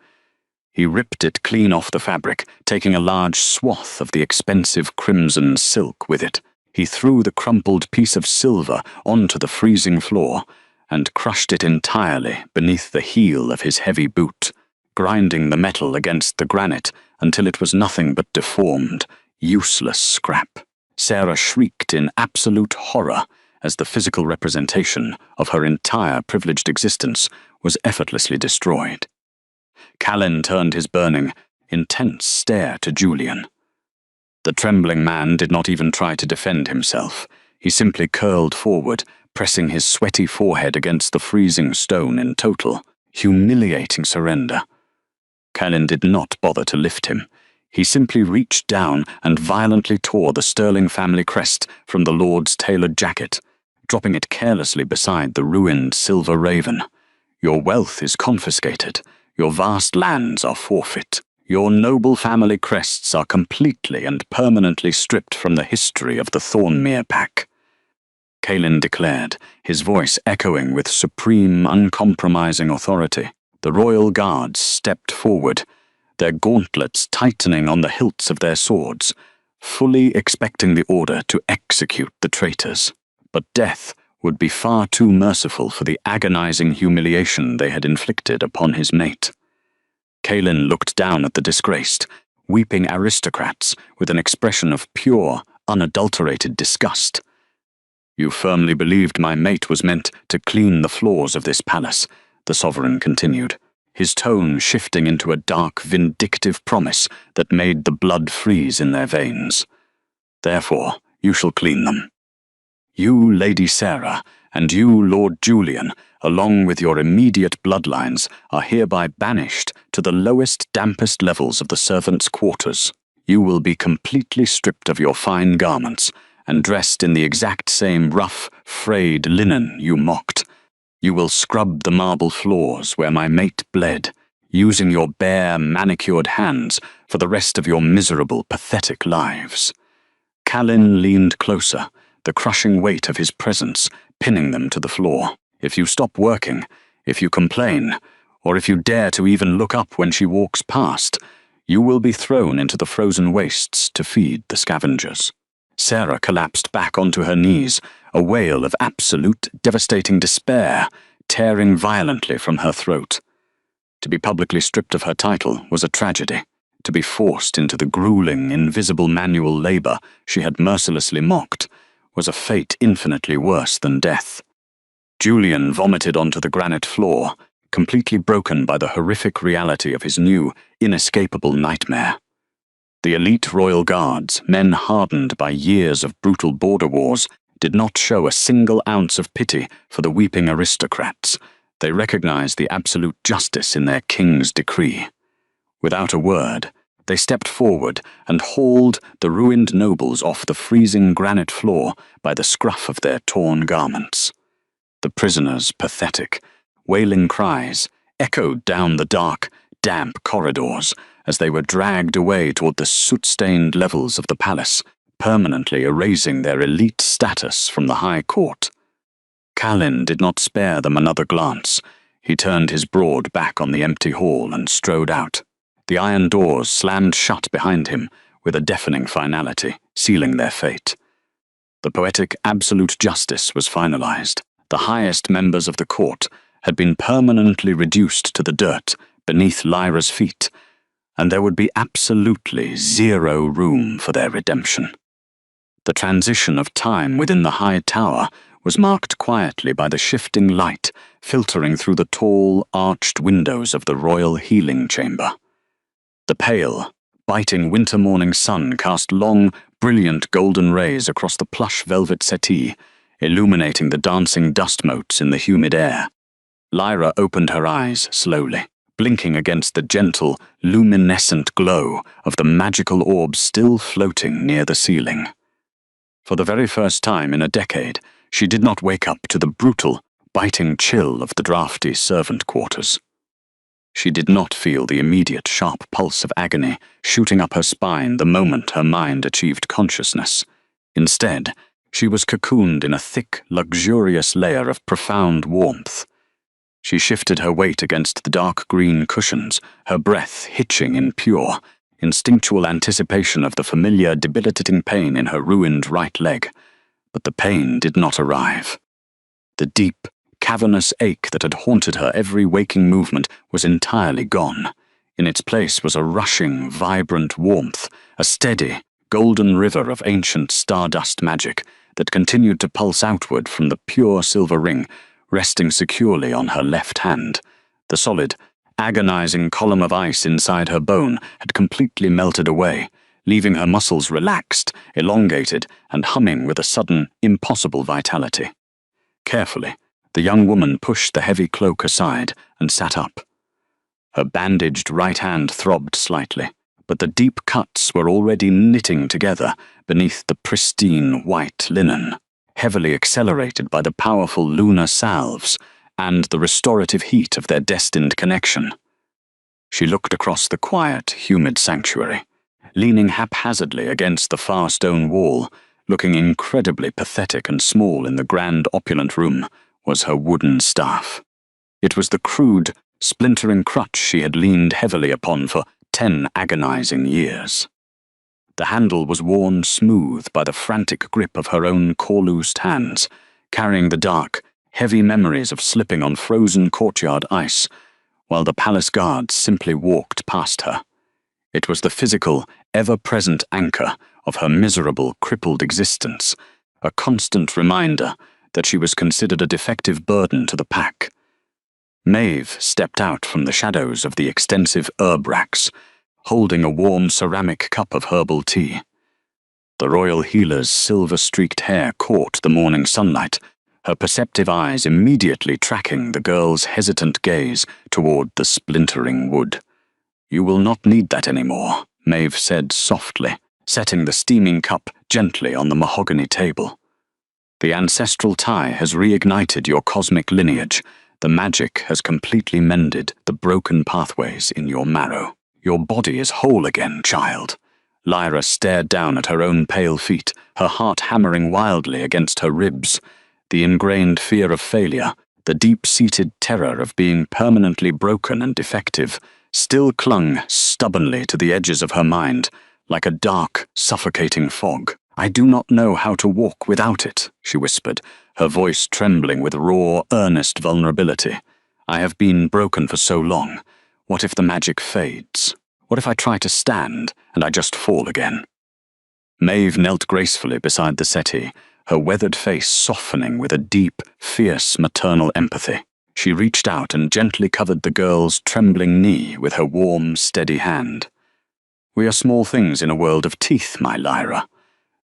Speaker 1: He ripped it clean off the fabric, taking a large swath of the expensive crimson silk with it. He threw the crumpled piece of silver onto the freezing floor and crushed it entirely beneath the heel of his heavy boot, grinding the metal against the granite until it was nothing but deformed, useless scrap. Sarah shrieked in absolute horror as the physical representation of her entire privileged existence was effortlessly destroyed. Callan turned his burning, intense stare to Julian. The trembling man did not even try to defend himself. He simply curled forward, pressing his sweaty forehead against the freezing stone in total, humiliating surrender. Callan did not bother to lift him. He simply reached down and violently tore the Sterling family crest from the Lord's tailored jacket, dropping it carelessly beside the ruined silver raven. "Your wealth is confiscated. Your vast lands are forfeit. Your noble family crests are completely and permanently stripped from the history of the Thornmere pack," Callan declared, his voice echoing with supreme, uncompromising authority. The royal guards stepped forward, their gauntlets tightening on the hilts of their swords, fully expecting the order to execute the traitors. But death would be far too merciful for the agonizing humiliation they had inflicted upon his mate. Callan looked down at the disgraced, weeping aristocrats with an expression of pure, unadulterated disgust. "You firmly believed my mate was meant to clean the floors of this palace," the sovereign continued, his tone shifting into a dark, vindictive promise that made the blood freeze in their veins. "Therefore, you shall clean them. You, Lady Sarah, and you, Lord Julian, along with your immediate bloodlines, are hereby banished to the lowest, dampest levels of the servants' quarters. You will be completely stripped of your fine garments and dressed in the exact same rough, frayed linen you mocked. You will scrub the marble floors where my mate bled, using your bare, manicured hands for the rest of your miserable, pathetic lives." Callan leaned closer, the crushing weight of his presence pinning them to the floor. "If you stop working, if you complain, or if you dare to even look up when she walks past, you will be thrown into the frozen wastes to feed the scavengers." Sarah collapsed back onto her knees, a wail of absolute, devastating despair tearing violently from her throat. To be publicly stripped of her title was a tragedy. To be forced into the grueling, invisible manual labor she had mercilessly mocked was a fate infinitely worse than death. Julian vomited onto the granite floor, completely broken by the horrific reality of his new, inescapable nightmare. The elite royal guards, men hardened by years of brutal border wars, did not show a single ounce of pity for the weeping aristocrats. They recognized the absolute justice in their king's decree. Without a word, they stepped forward and hauled the ruined nobles off the freezing granite floor by the scruff of their torn garments. The prisoners' pathetic, wailing cries echoed down the dark, damp corridors as they were dragged away toward the soot-stained levels of the palace, permanently erasing their elite status from the High Court. Callan did not spare them another glance. He turned his broad back on the empty hall and strode out. The iron doors slammed shut behind him with a deafening finality, sealing their fate. The poetic absolute justice was finalized. The highest members of the court had been permanently reduced to the dirt beneath Lyra's feet, and there would be absolutely zero room for their redemption. The transition of time within the high tower was marked quietly by the shifting light filtering through the tall, arched windows of the royal healing chamber. The pale, biting winter morning sun cast long, brilliant golden rays across the plush velvet settee, illuminating the dancing dust motes in the humid air. Lyra opened her eyes slowly, blinking against the gentle, luminescent glow of the magical orb still floating near the ceiling. For the very first time in a decade, she did not wake up to the brutal, biting chill of the drafty servant quarters. She did not feel the immediate sharp pulse of agony shooting up her spine the moment her mind achieved consciousness. Instead, she was cocooned in a thick, luxurious layer of profound warmth. She shifted her weight against the dark green cushions, her breath hitching in pure, instinctual anticipation of the familiar debilitating pain in her ruined right leg. But the pain did not arrive. The deep, cavernous ache that had haunted her every waking movement was entirely gone. In its place was a rushing, vibrant warmth, a steady, golden river of ancient stardust magic that continued to pulse outward from the pure silver ring, resting securely on her left hand. The solid, agonizing column of ice inside her bone had completely melted away, leaving her muscles relaxed, elongated, and humming with a sudden, impossible vitality. Carefully, the young woman pushed the heavy cloak aside and sat up. Her bandaged right hand throbbed slightly, but the deep cuts were already knitting together beneath the pristine white linen, heavily accelerated by the powerful lunar salves and the restorative heat of their destined connection. She looked across the quiet, humid sanctuary. Leaning haphazardly against the far stone wall, looking incredibly pathetic and small in the grand opulent room, was her wooden staff. It was the crude, splintering crutch she had leaned heavily upon for 10 agonizing years. The handle was worn smooth by the frantic grip of her own corloosed hands, carrying the dark, heavy memories of slipping on frozen courtyard ice, while the palace guards simply walked past her. It was the physical, ever-present anchor of her miserable, crippled existence, a constant reminder that she was considered a defective burden to the pack. Maeve stepped out from the shadows of the extensive herb racks, holding a warm ceramic cup of herbal tea. The royal healer's silver-streaked hair caught the morning sunlight, her perceptive eyes immediately tracking the girl's hesitant gaze toward the splintering wood. "You will not need that anymore," Maeve said softly, setting the steaming cup gently on the mahogany table. "The ancestral tie has reignited your cosmic lineage. The magic has completely mended the broken pathways in your marrow. Your body is whole again, child." Lyra stared down at her own pale feet, her heart hammering wildly against her ribs. The ingrained fear of failure, the deep-seated terror of being permanently broken and defective, still clung stubbornly to the edges of her mind, like a dark, suffocating fog. "I do not know how to walk without it," she whispered, her voice trembling with raw, earnest vulnerability. "I have been broken for so long. What if the magic fades? What if I try to stand and I just fall again?" Maeve knelt gracefully beside the settee, her weathered face softening with a deep, fierce maternal empathy. She reached out and gently covered the girl's trembling knee with her warm, steady hand. "We are small things in a world of teeth, my Lyra.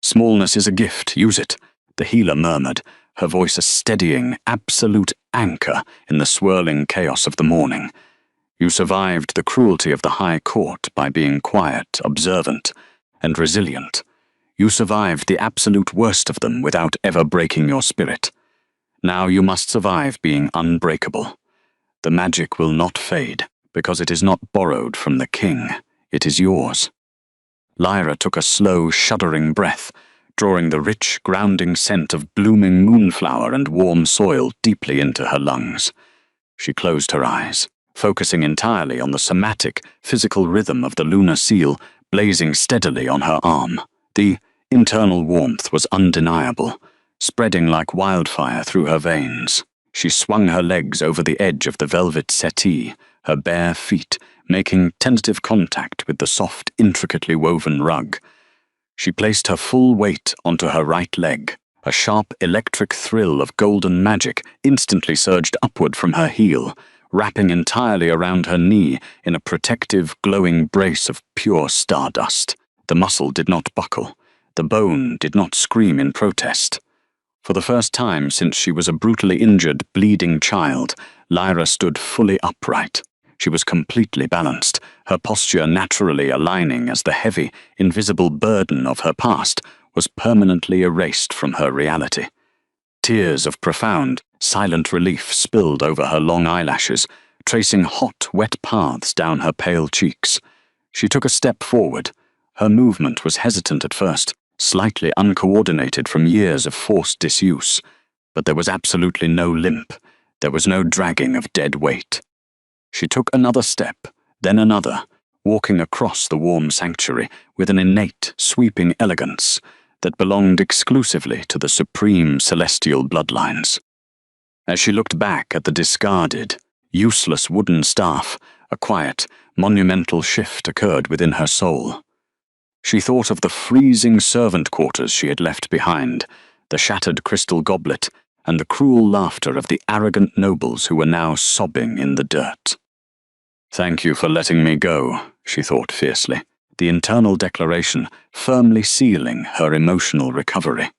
Speaker 1: Smallness is a gift, use it," the healer murmured, her voice a steadying, absolute anchor in the swirling chaos of the morning. "You survived the cruelty of the High Court by being quiet, observant, and resilient. You survived the absolute worst of them without ever breaking your spirit. Now you must survive being unbreakable. The magic will not fade, because it is not borrowed from the king. It is yours." Lyra took a slow, shuddering breath, drawing the rich, grounding scent of blooming moonflower and warm soil deeply into her lungs. She closed her eyes, focusing entirely on the somatic, physical rhythm of the lunar seal blazing steadily on her arm. The internal warmth was undeniable, spreading like wildfire through her veins. She swung her legs over the edge of the velvet settee, her bare feet making tentative contact with the soft, intricately woven rug. She placed her full weight onto her right leg, A sharp electric thrill of golden magic instantly surged upward from her heel, wrapping entirely around her knee in a protective, glowing brace of pure stardust. The muscle did not buckle. The bone did not scream in protest. For the first time since she was a brutally injured, bleeding child, Lyra stood fully upright. She was completely balanced, her posture naturally aligning as the heavy, invisible burden of her past was permanently erased from her reality. Tears of profound, silent relief spilled over her long eyelashes, tracing hot, wet paths down her pale cheeks. She took a step forward. Her movement was hesitant at first, slightly uncoordinated from years of forced disuse, but there was absolutely no limp. There was no dragging of dead weight. She took another step, then another, walking across the warm sanctuary with an innate, sweeping elegance that belonged exclusively to the supreme celestial bloodlines. As she looked back at the discarded, useless wooden staff, a quiet, monumental shift occurred within her soul. She thought of the freezing servant quarters she had left behind, the shattered crystal goblet, and the cruel laughter of the arrogant nobles who were now sobbing in the dirt. "Thank you for letting me go," she thought fiercely, the internal declaration firmly sealing her emotional recovery.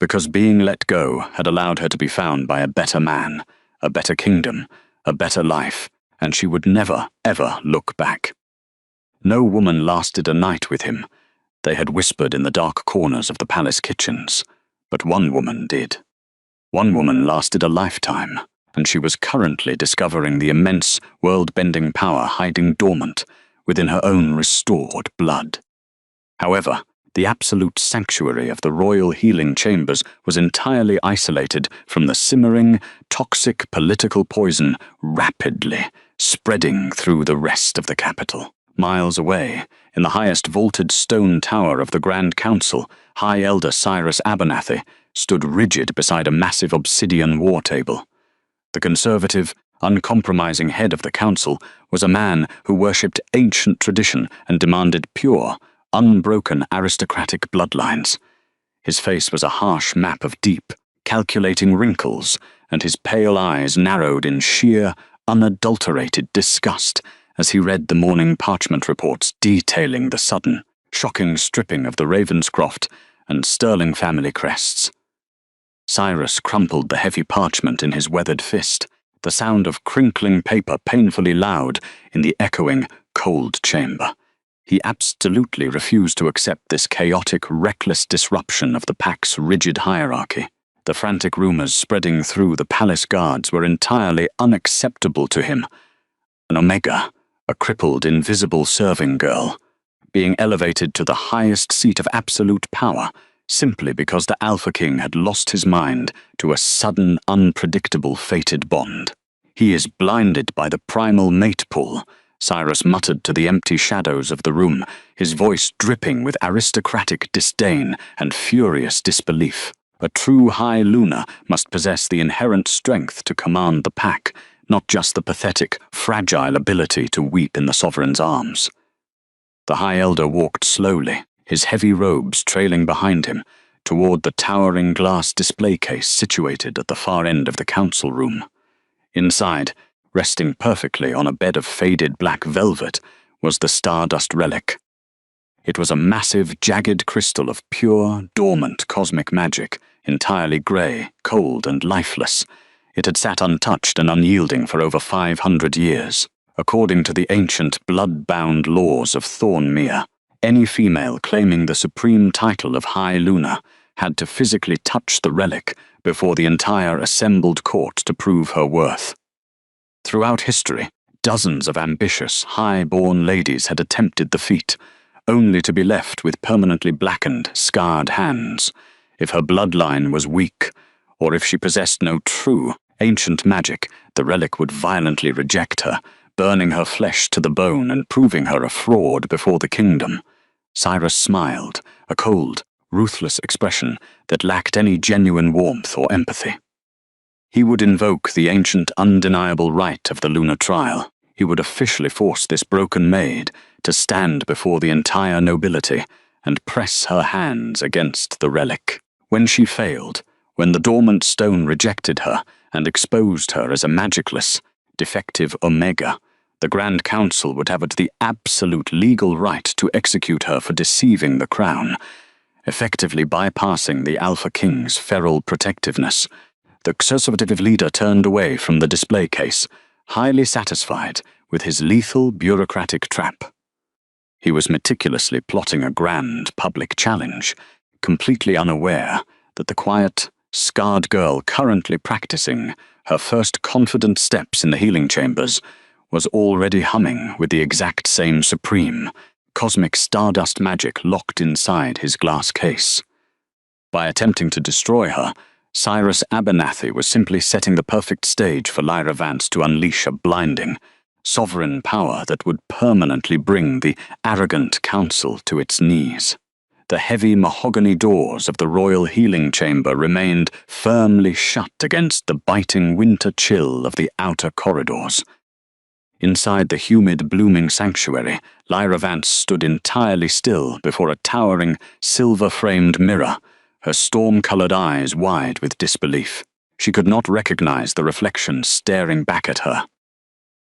Speaker 1: Because being let go had allowed her to be found by a better man, a better kingdom, a better life, and she would never, ever look back. No woman lasted a night with him. They had whispered in the dark corners of the palace kitchens, but one woman did. One woman lasted a lifetime, and she was currently discovering the immense, world-bending power hiding dormant within her own restored blood. However, the absolute sanctuary of the royal healing chambers was entirely isolated from the simmering, toxic political poison rapidly spreading through the rest of the capital. Miles away, in the highest vaulted stone tower of the Grand Council, High Elder Cyrus Abernathy stood rigid beside a massive obsidian war table. The conservative, uncompromising head of the council was a man who worshipped ancient tradition and demanded pure, unbroken aristocratic bloodlines. His face was a harsh map of deep, calculating wrinkles, and his pale eyes narrowed in sheer, unadulterated disgust as he read the morning parchment reports detailing the sudden, shocking stripping of the Ravenscroft and Sterling family crests. Cyrus crumpled the heavy parchment in his weathered fist, the sound of crinkling paper painfully loud in the echoing, cold chamber. He absolutely refused to accept this chaotic, reckless disruption of the pack's rigid hierarchy. The frantic rumors spreading through the palace guards were entirely unacceptable to him. An Omega, a crippled, invisible serving girl, being elevated to the highest seat of absolute power simply because the Alpha King had lost his mind to a sudden, unpredictable fated bond. "He is blinded by the primal mate pull," Cyrus muttered to the empty shadows of the room, his voice dripping with aristocratic disdain and furious disbelief. A true High Lunar must possess the inherent strength to command the pack, not just the pathetic, fragile ability to weep in the sovereign's arms. The High Elder walked slowly, his heavy robes trailing behind him, toward the towering glass display case situated at the far end of the council room. Inside, resting perfectly on a bed of faded black velvet, was the Stardust relic. It was a massive, jagged crystal of pure, dormant cosmic magic, entirely grey, cold, and lifeless. It had sat untouched and unyielding for over 500 years. According to the ancient, blood-bound laws of Thornmere, any female claiming the supreme title of High Lunar had to physically touch the relic before the entire assembled court to prove her worth. Throughout history, dozens of ambitious, high-born ladies had attempted the feat, only to be left with permanently blackened, scarred hands. If her bloodline was weak, or if she possessed no true, ancient magic, the relic would violently reject her, burning her flesh to the bone and proving her a fraud before the kingdom. Cyrus smiled, a cold, ruthless expression that lacked any genuine warmth or empathy. He would invoke the ancient, undeniable right of the lunar trial. He would officially force this broken maid to stand before the entire nobility and press her hands against the relic. When she failed, When the dormant stone rejected her and exposed her as a magicless, defective Omega, the Grand Council would have it the absolute legal right to execute her for deceiving the Crown, effectively bypassing the Alpha King's feral protectiveness. The conservative leader turned away from the display case, highly satisfied with his lethal bureaucratic trap. He was meticulously plotting a grand public challenge, completely unaware that the quiet, scarred girl currently practicing her first confident steps in the healing chambers was already humming with the exact same supreme, cosmic stardust magic locked inside his glass case. By attempting to destroy her, Cyrus Abernathy was simply setting the perfect stage for Lyra Vance to unleash a blinding, sovereign power that would permanently bring the arrogant council to its knees. The heavy mahogany doors of the royal healing chamber remained firmly shut against the biting winter chill of the outer corridors. Inside the humid, blooming sanctuary, Lyra Vance stood entirely still before a towering, silver-framed mirror, her storm-colored eyes wide with disbelief. She could not recognize the reflection staring back at her.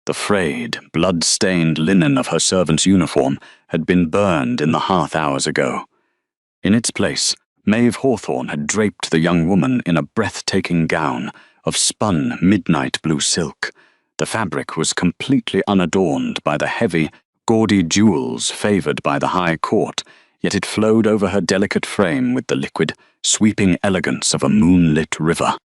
Speaker 1: The frayed, blood-stained linen of her servant's uniform had been burned in the hearth hours ago. In its place, Maeve Hawthorne had draped the young woman in a breathtaking gown of spun midnight blue silk. The fabric was completely unadorned by the heavy, gaudy jewels favored by the High Court, yet it flowed over her delicate frame with the liquid, sweeping elegance of a moonlit river.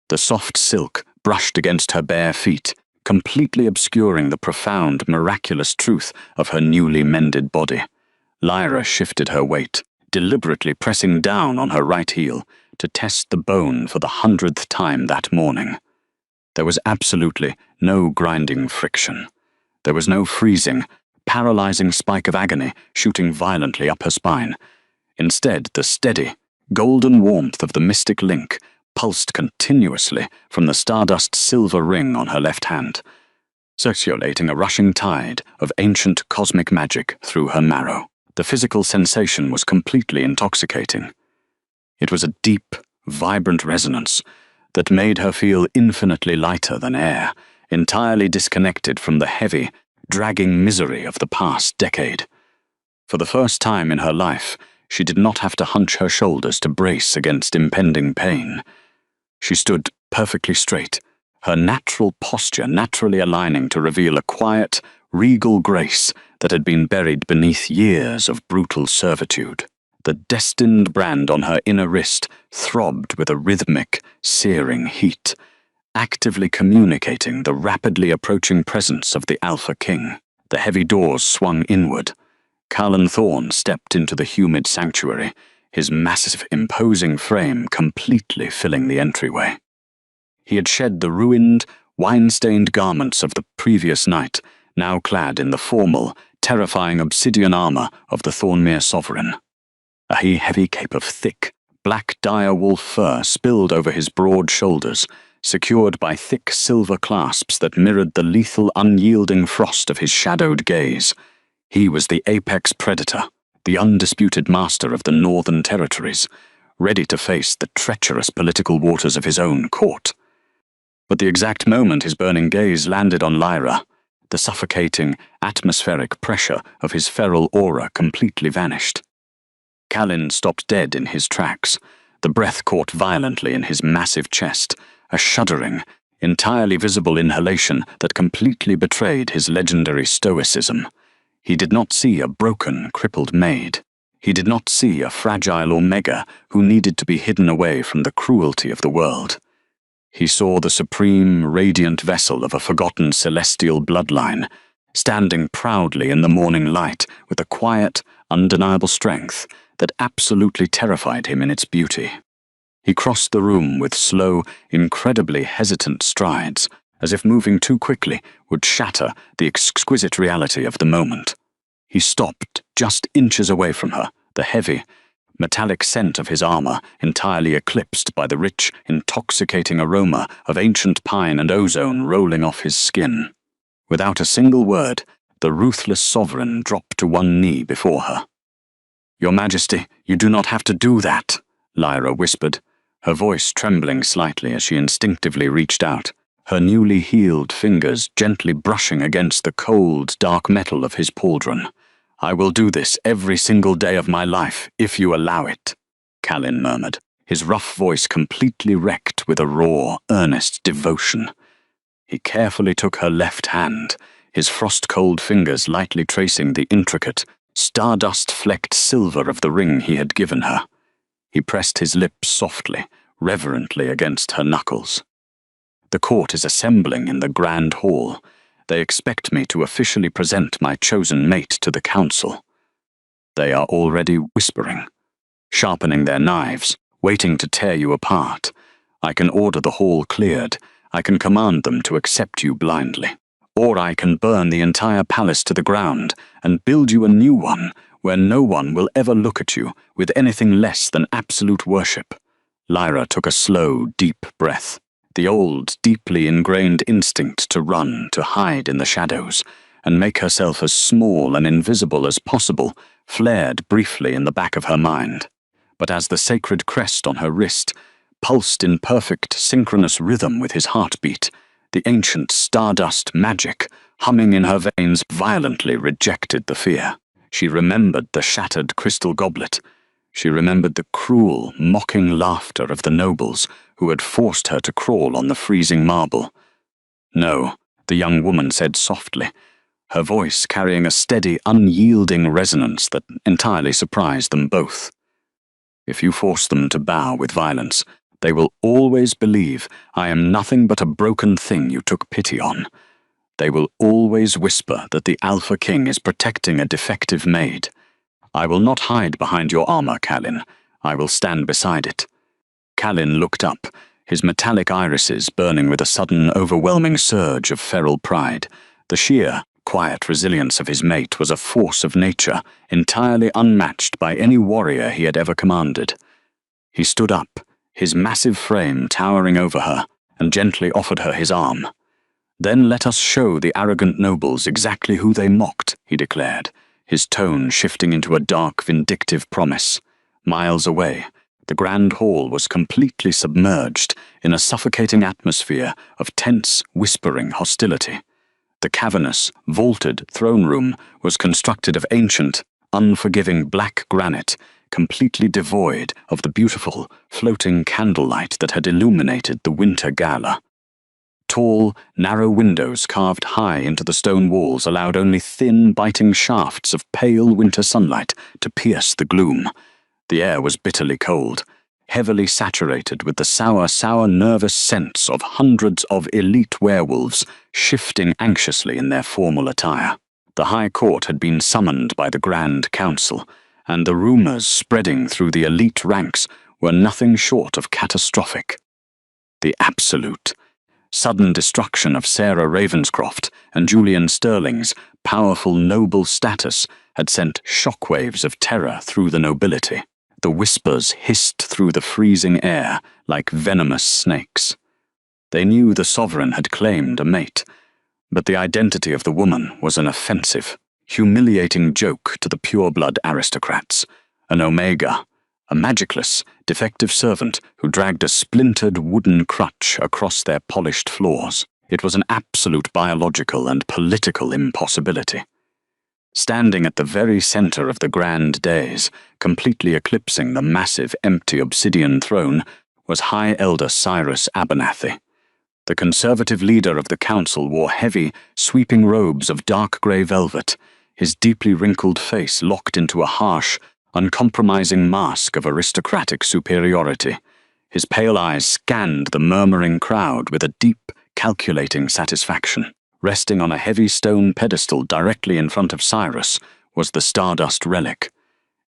Speaker 1: The soft silk brushed against her bare feet, completely obscuring the profound, miraculous truth of her newly mended body. Lyra shifted her weight, deliberately pressing down on her right heel to test the bone for the 100th time that morning. There was absolutely no grinding friction. There was no freezing, paralyzing spike of agony shooting violently up her spine. Instead, the steady, golden warmth of the mystic link pulsed continuously from the stardust silver ring on her left hand, circulating a rushing tide of ancient cosmic magic through her marrow. The physical sensation was completely intoxicating. It was a deep, vibrant resonance that made her feel infinitely lighter than air, entirely disconnected from the heavy, dragging misery of the past decade. For the first time in her life, she did not have to hunch her shoulders to brace against impending pain. She stood perfectly straight, her natural posture naturally aligning to reveal a quiet, regal grace that had been buried beneath years of brutal servitude. The destined brand on her inner wrist throbbed with a rhythmic, searing heat, actively communicating the rapidly approaching presence of the Alpha King. The heavy doors swung inward. Callan Thorne stepped into the humid sanctuary, his massive, imposing frame completely filling the entryway. He had shed the ruined, wine-stained garments of the previous night, now clad in the formal, terrifying obsidian armor of the Thornmere Sovereign. A heavy cape of thick, black dire wolf fur spilled over his broad shoulders, secured by thick silver clasps that mirrored the lethal, unyielding frost of his shadowed gaze. He was the apex predator, the undisputed master of the Northern Territories, ready to face the treacherous political waters of his own court. But the exact moment his burning gaze landed on Lyra, the suffocating, atmospheric pressure of his feral aura completely vanished. Callan stopped dead in his tracks, the breath caught violently in his massive chest, a shuddering, entirely visible inhalation that completely betrayed his legendary stoicism. He did not see a broken, crippled maid. He did not see a fragile Omega who needed to be hidden away from the cruelty of the world. He saw the supreme, radiant vessel of a forgotten celestial bloodline, standing proudly in the morning light with a quiet, undeniable strength that absolutely terrified him in its beauty. He crossed the room with slow, incredibly hesitant strides, as if moving too quickly would shatter the exquisite reality of the moment. He stopped just inches away from her, the heavy, metallic scent of his armor entirely eclipsed by the rich, intoxicating aroma of ancient pine and ozone rolling off his skin. Without a single word, the ruthless sovereign dropped to one knee before her. "Your Majesty, you do not have to do that," Lyra whispered, her voice trembling slightly as she instinctively reached out, her newly healed fingers gently brushing against the cold, dark metal of his pauldron. "I will do this every single day of my life, if you allow it," Callan murmured, his rough voice completely wrecked with a raw, earnest devotion. He carefully took her left hand, his frost-cold fingers lightly tracing the intricate, stardust-flecked silver of the ring he had given her. He pressed his lips softly, reverently against her knuckles. "The court is assembling in the grand hall. They expect me to officially present my chosen mate to the council. They are already whispering, sharpening their knives, waiting to tear you apart. I can order the hall cleared. I can command them to accept you blindly. Or I can burn the entire palace to the ground and build you a new one where no one will ever look at you with anything less than absolute worship." Lyra took a slow, deep breath. The old, deeply ingrained instinct to run, to hide in the shadows, and make herself as small and invisible as possible flared briefly in the back of her mind. But as the sacred crest on her wrist pulsed in perfect synchronous rhythm with his heartbeat, the ancient stardust magic humming in her veins violently rejected the fear. She remembered the shattered crystal goblet. She remembered the cruel, mocking laughter of the nobles who had forced her to crawl on the freezing marble. "No," the young woman said softly, her voice carrying a steady, unyielding resonance that entirely surprised them both. "If you force them to bow with violence, they will always believe I am nothing but a broken thing you took pity on. They will always whisper that the Alpha King is protecting a defective maid. I will not hide behind your armor, Callan. I will stand beside it." Callan looked up, his metallic irises burning with a sudden, overwhelming surge of feral pride. The sheer, quiet resilience of his mate was a force of nature, entirely unmatched by any warrior he had ever commanded. He stood up, his massive frame towering over her, and gently offered her his arm. "Then let us show the arrogant nobles exactly who they mocked," he declared, his tone shifting into a dark, vindictive promise. Miles away, the grand hall was completely submerged in a suffocating atmosphere of tense, whispering hostility. The cavernous, vaulted throne room was constructed of ancient, unforgiving black granite, completely devoid of the beautiful, floating candlelight that had illuminated the winter gala. Tall, narrow windows carved high into the stone walls allowed only thin, biting shafts of pale winter sunlight to pierce the gloom. The air was bitterly cold, heavily saturated with the sour, nervous scents of hundreds of elite werewolves shifting anxiously in their formal attire. The High Court had been summoned by the Grand Council, and the rumors spreading through the elite ranks were nothing short of catastrophic. The absolute, sudden destruction of Sarah Ravenscroft and Julian Sterling's powerful noble status had sent shockwaves of terror through the nobility. The whispers hissed through the freezing air like venomous snakes. They knew the sovereign had claimed a mate, but the identity of the woman was an offensive, humiliating joke to the pureblood aristocrats, an omega, a magicless, defective servant who dragged a splintered wooden crutch across their polished floors. It was an absolute biological and political impossibility. Standing at the very center of the grand dais, completely eclipsing the massive, empty obsidian throne, was High Elder Cyrus Abernathy. The conservative leader of the council wore heavy, sweeping robes of dark grey velvet, his deeply wrinkled face locked into a harsh, uncompromising mask of aristocratic superiority. His pale eyes scanned the murmuring crowd with a deep, calculating satisfaction. Resting on a heavy stone pedestal directly in front of Cyrus was the Stardust Relic.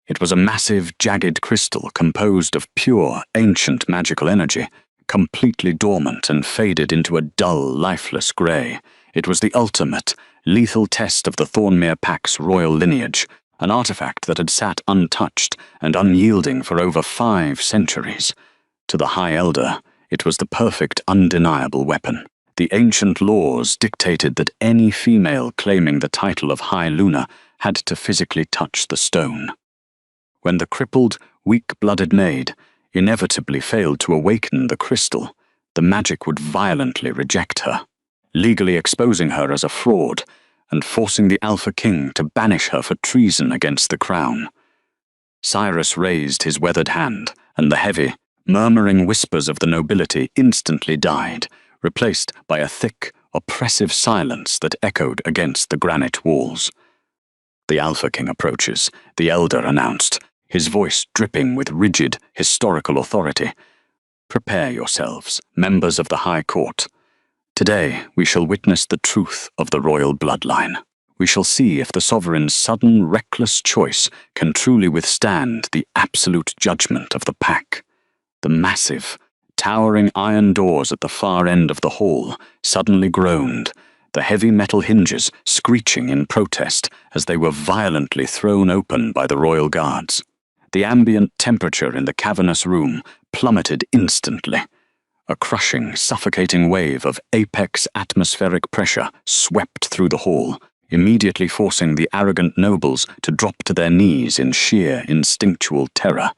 Speaker 1: It was a massive, jagged crystal composed of pure, ancient magical energy, completely dormant and faded into a dull, lifeless grey. It was the ultimate, lethal test of the Thornmere Pack's royal lineage, an artifact that had sat untouched and unyielding for over 5 centuries. To the High Elder, it was the perfect, undeniable weapon. The ancient laws dictated that any female claiming the title of High Luna had to physically touch the stone. When the crippled, weak-blooded maid, inevitably failed to awaken the crystal, the magic would violently reject her, legally exposing her as a fraud and forcing the Alpha King to banish her for treason against the crown. Cyrus raised his weathered hand, and the heavy, murmuring whispers of the nobility instantly died, replaced by a thick, oppressive silence that echoed against the granite walls. "The Alpha King approaches," the elder announced, his voice dripping with rigid, historical authority. "Prepare yourselves, members of the High Court. Today we shall witness the truth of the royal bloodline. We shall see if the sovereign's sudden, reckless choice can truly withstand the absolute judgment of the pack." The massive, towering iron doors at the far end of the hall suddenly groaned, the heavy metal hinges screeching in protest as they were violently thrown open by the royal guards. The ambient temperature in the cavernous room plummeted instantly. A crushing, suffocating wave of apex atmospheric pressure swept through the hall, immediately forcing the arrogant nobles to drop to their knees in sheer instinctual terror.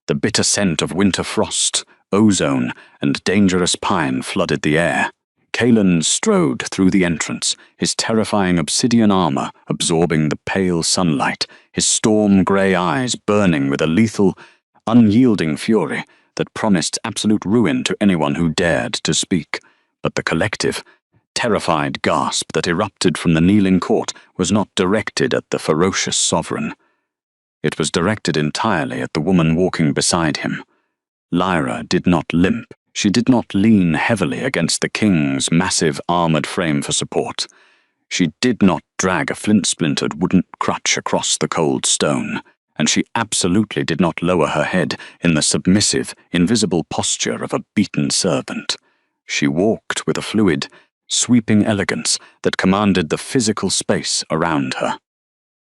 Speaker 1: The bitter scent of winter frost, ozone, and dangerous pine flooded the air. Kalen strode through the entrance, his terrifying obsidian armor absorbing the pale sunlight, his storm-grey eyes burning with a lethal, unyielding fury that promised absolute ruin to anyone who dared to speak. But the collective, terrified gasp that erupted from the kneeling court was not directed at the ferocious sovereign. It was directed entirely at the woman walking beside him. Lyra did not limp. She did not lean heavily against the king's massive armored frame for support. She did not drag a flint-splintered wooden crutch across the cold stone, and she absolutely did not lower her head in the submissive, invisible posture of a beaten servant. She walked with a fluid, sweeping elegance that commanded the physical space around her.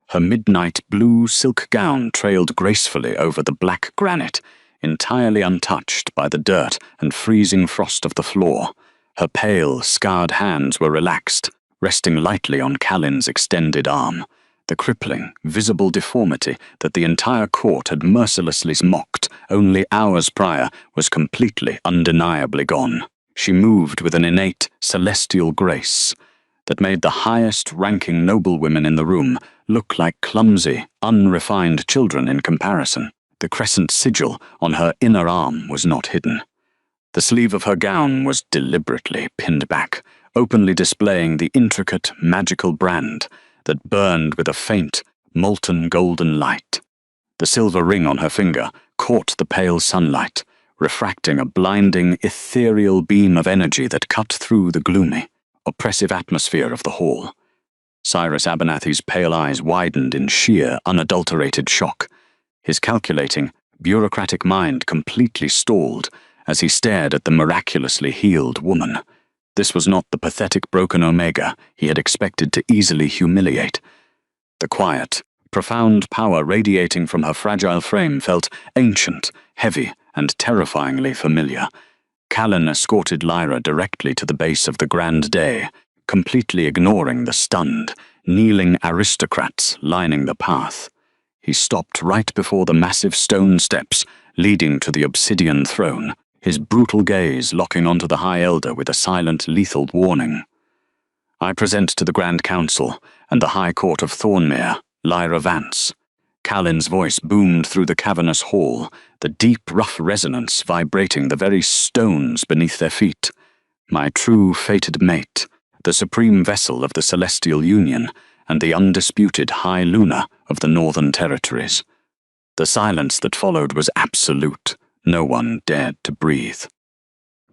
Speaker 1: Her midnight blue silk gown trailed gracefully over the black granite, entirely untouched by the dirt and freezing frost of the floor. Her pale, scarred hands were relaxed, resting lightly on Kalin's extended arm. The crippling, visible deformity that the entire court had mercilessly mocked only hours prior was completely, undeniably gone. She moved with an innate, celestial grace that made the highest-ranking noblewomen in the room look like clumsy, unrefined children in comparison. The crescent sigil on her inner arm was not hidden. The sleeve of her gown was deliberately pinned back, openly displaying the intricate, magical brand that burned with a faint, molten golden light. The silver ring on her finger caught the pale sunlight, refracting a blinding, ethereal beam of energy that cut through the gloomy, oppressive atmosphere of the hall. Cyrus Abernathy's pale eyes widened in sheer, unadulterated shock. His calculating, bureaucratic mind completely stalled as he stared at the miraculously healed woman. This was not the pathetic broken Omega he had expected to easily humiliate. The quiet, profound power radiating from her fragile frame felt ancient, heavy, and terrifyingly familiar. Callan escorted Lyra directly to the base of the Grand Day, completely ignoring the stunned, kneeling aristocrats lining the path. He stopped right before the massive stone steps leading to the obsidian throne, his brutal gaze locking onto the High Elder with a silent, lethal warning. "I present to the Grand Council and the High Court of Thornmere, Lyra Vance." Callan's voice boomed through the cavernous hall, the deep, rough resonance vibrating the very stones beneath their feet. "My true fated mate, the supreme vessel of the Celestial Union, and the undisputed High Luna of the Northern Territories." The silence that followed was absolute. No one dared to breathe.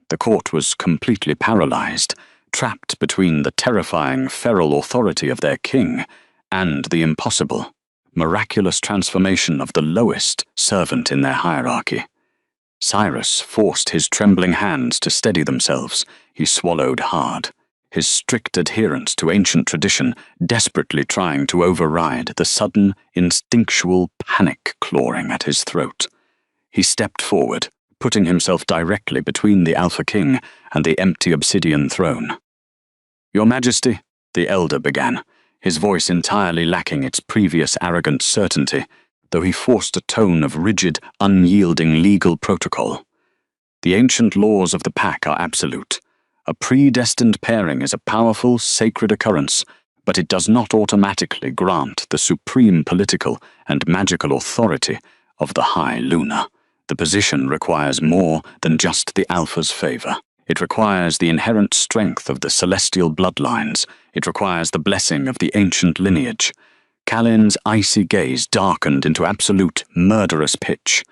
Speaker 1: The court was completely paralyzed, trapped between the terrifying, feral authority of their king and the impossible, miraculous transformation of the lowest servant in their hierarchy. Cyrus forced his trembling hands to steady themselves. He swallowed hard, his strict adherence to ancient tradition desperately trying to override the sudden, instinctual panic clawing at his throat. He stepped forward, putting himself directly between the Alpha King and the empty obsidian throne. "Your Majesty," the elder began, his voice entirely lacking its previous arrogant certainty, though he forced a tone of rigid, unyielding legal protocol. The ancient laws of the pack are absolute. A predestined pairing is a powerful, sacred occurrence, but it does not automatically grant the supreme political and magical authority of the High Lunar. The position requires more than just the Alpha's favor. It requires the inherent strength of the celestial bloodlines. It requires the blessing of the ancient lineage. Kalin's icy gaze darkened into absolute, murderous pitch.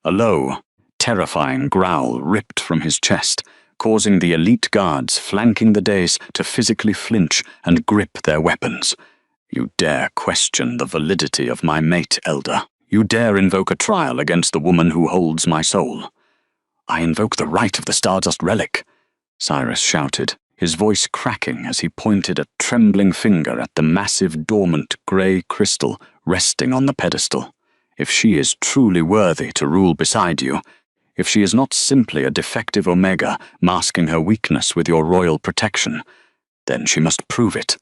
Speaker 1: A low, terrifying growl ripped from his chest, causing the elite guards flanking the dais to physically flinch and grip their weapons. You dare question the validity of my mate, Elder. You dare invoke a trial against the woman who holds my soul. I invoke the right of the Stardust Relic, Cyrus shouted, his voice cracking as he pointed a trembling finger at the massive dormant grey crystal resting on the pedestal. If she is truly worthy to rule beside you, if she is not simply a defective Omega masking her weakness with your royal protection, then she must prove it.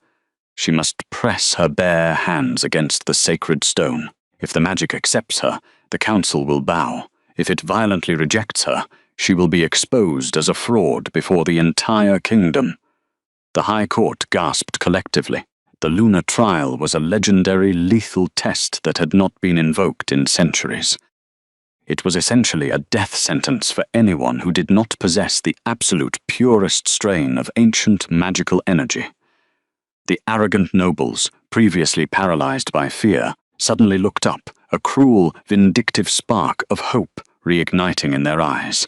Speaker 1: She must press her bare hands against the sacred stone. If the magic accepts her, the council will bow. If it violently rejects her, she will be exposed as a fraud before the entire kingdom. The High Court gasped collectively. The lunar trial was a legendary, lethal test that had not been invoked in centuries. It was essentially a death sentence for anyone who did not possess the absolute purest strain of ancient magical energy. The arrogant nobles, previously paralyzed by fear, suddenly looked up, a cruel, vindictive spark of hope reigniting in their eyes.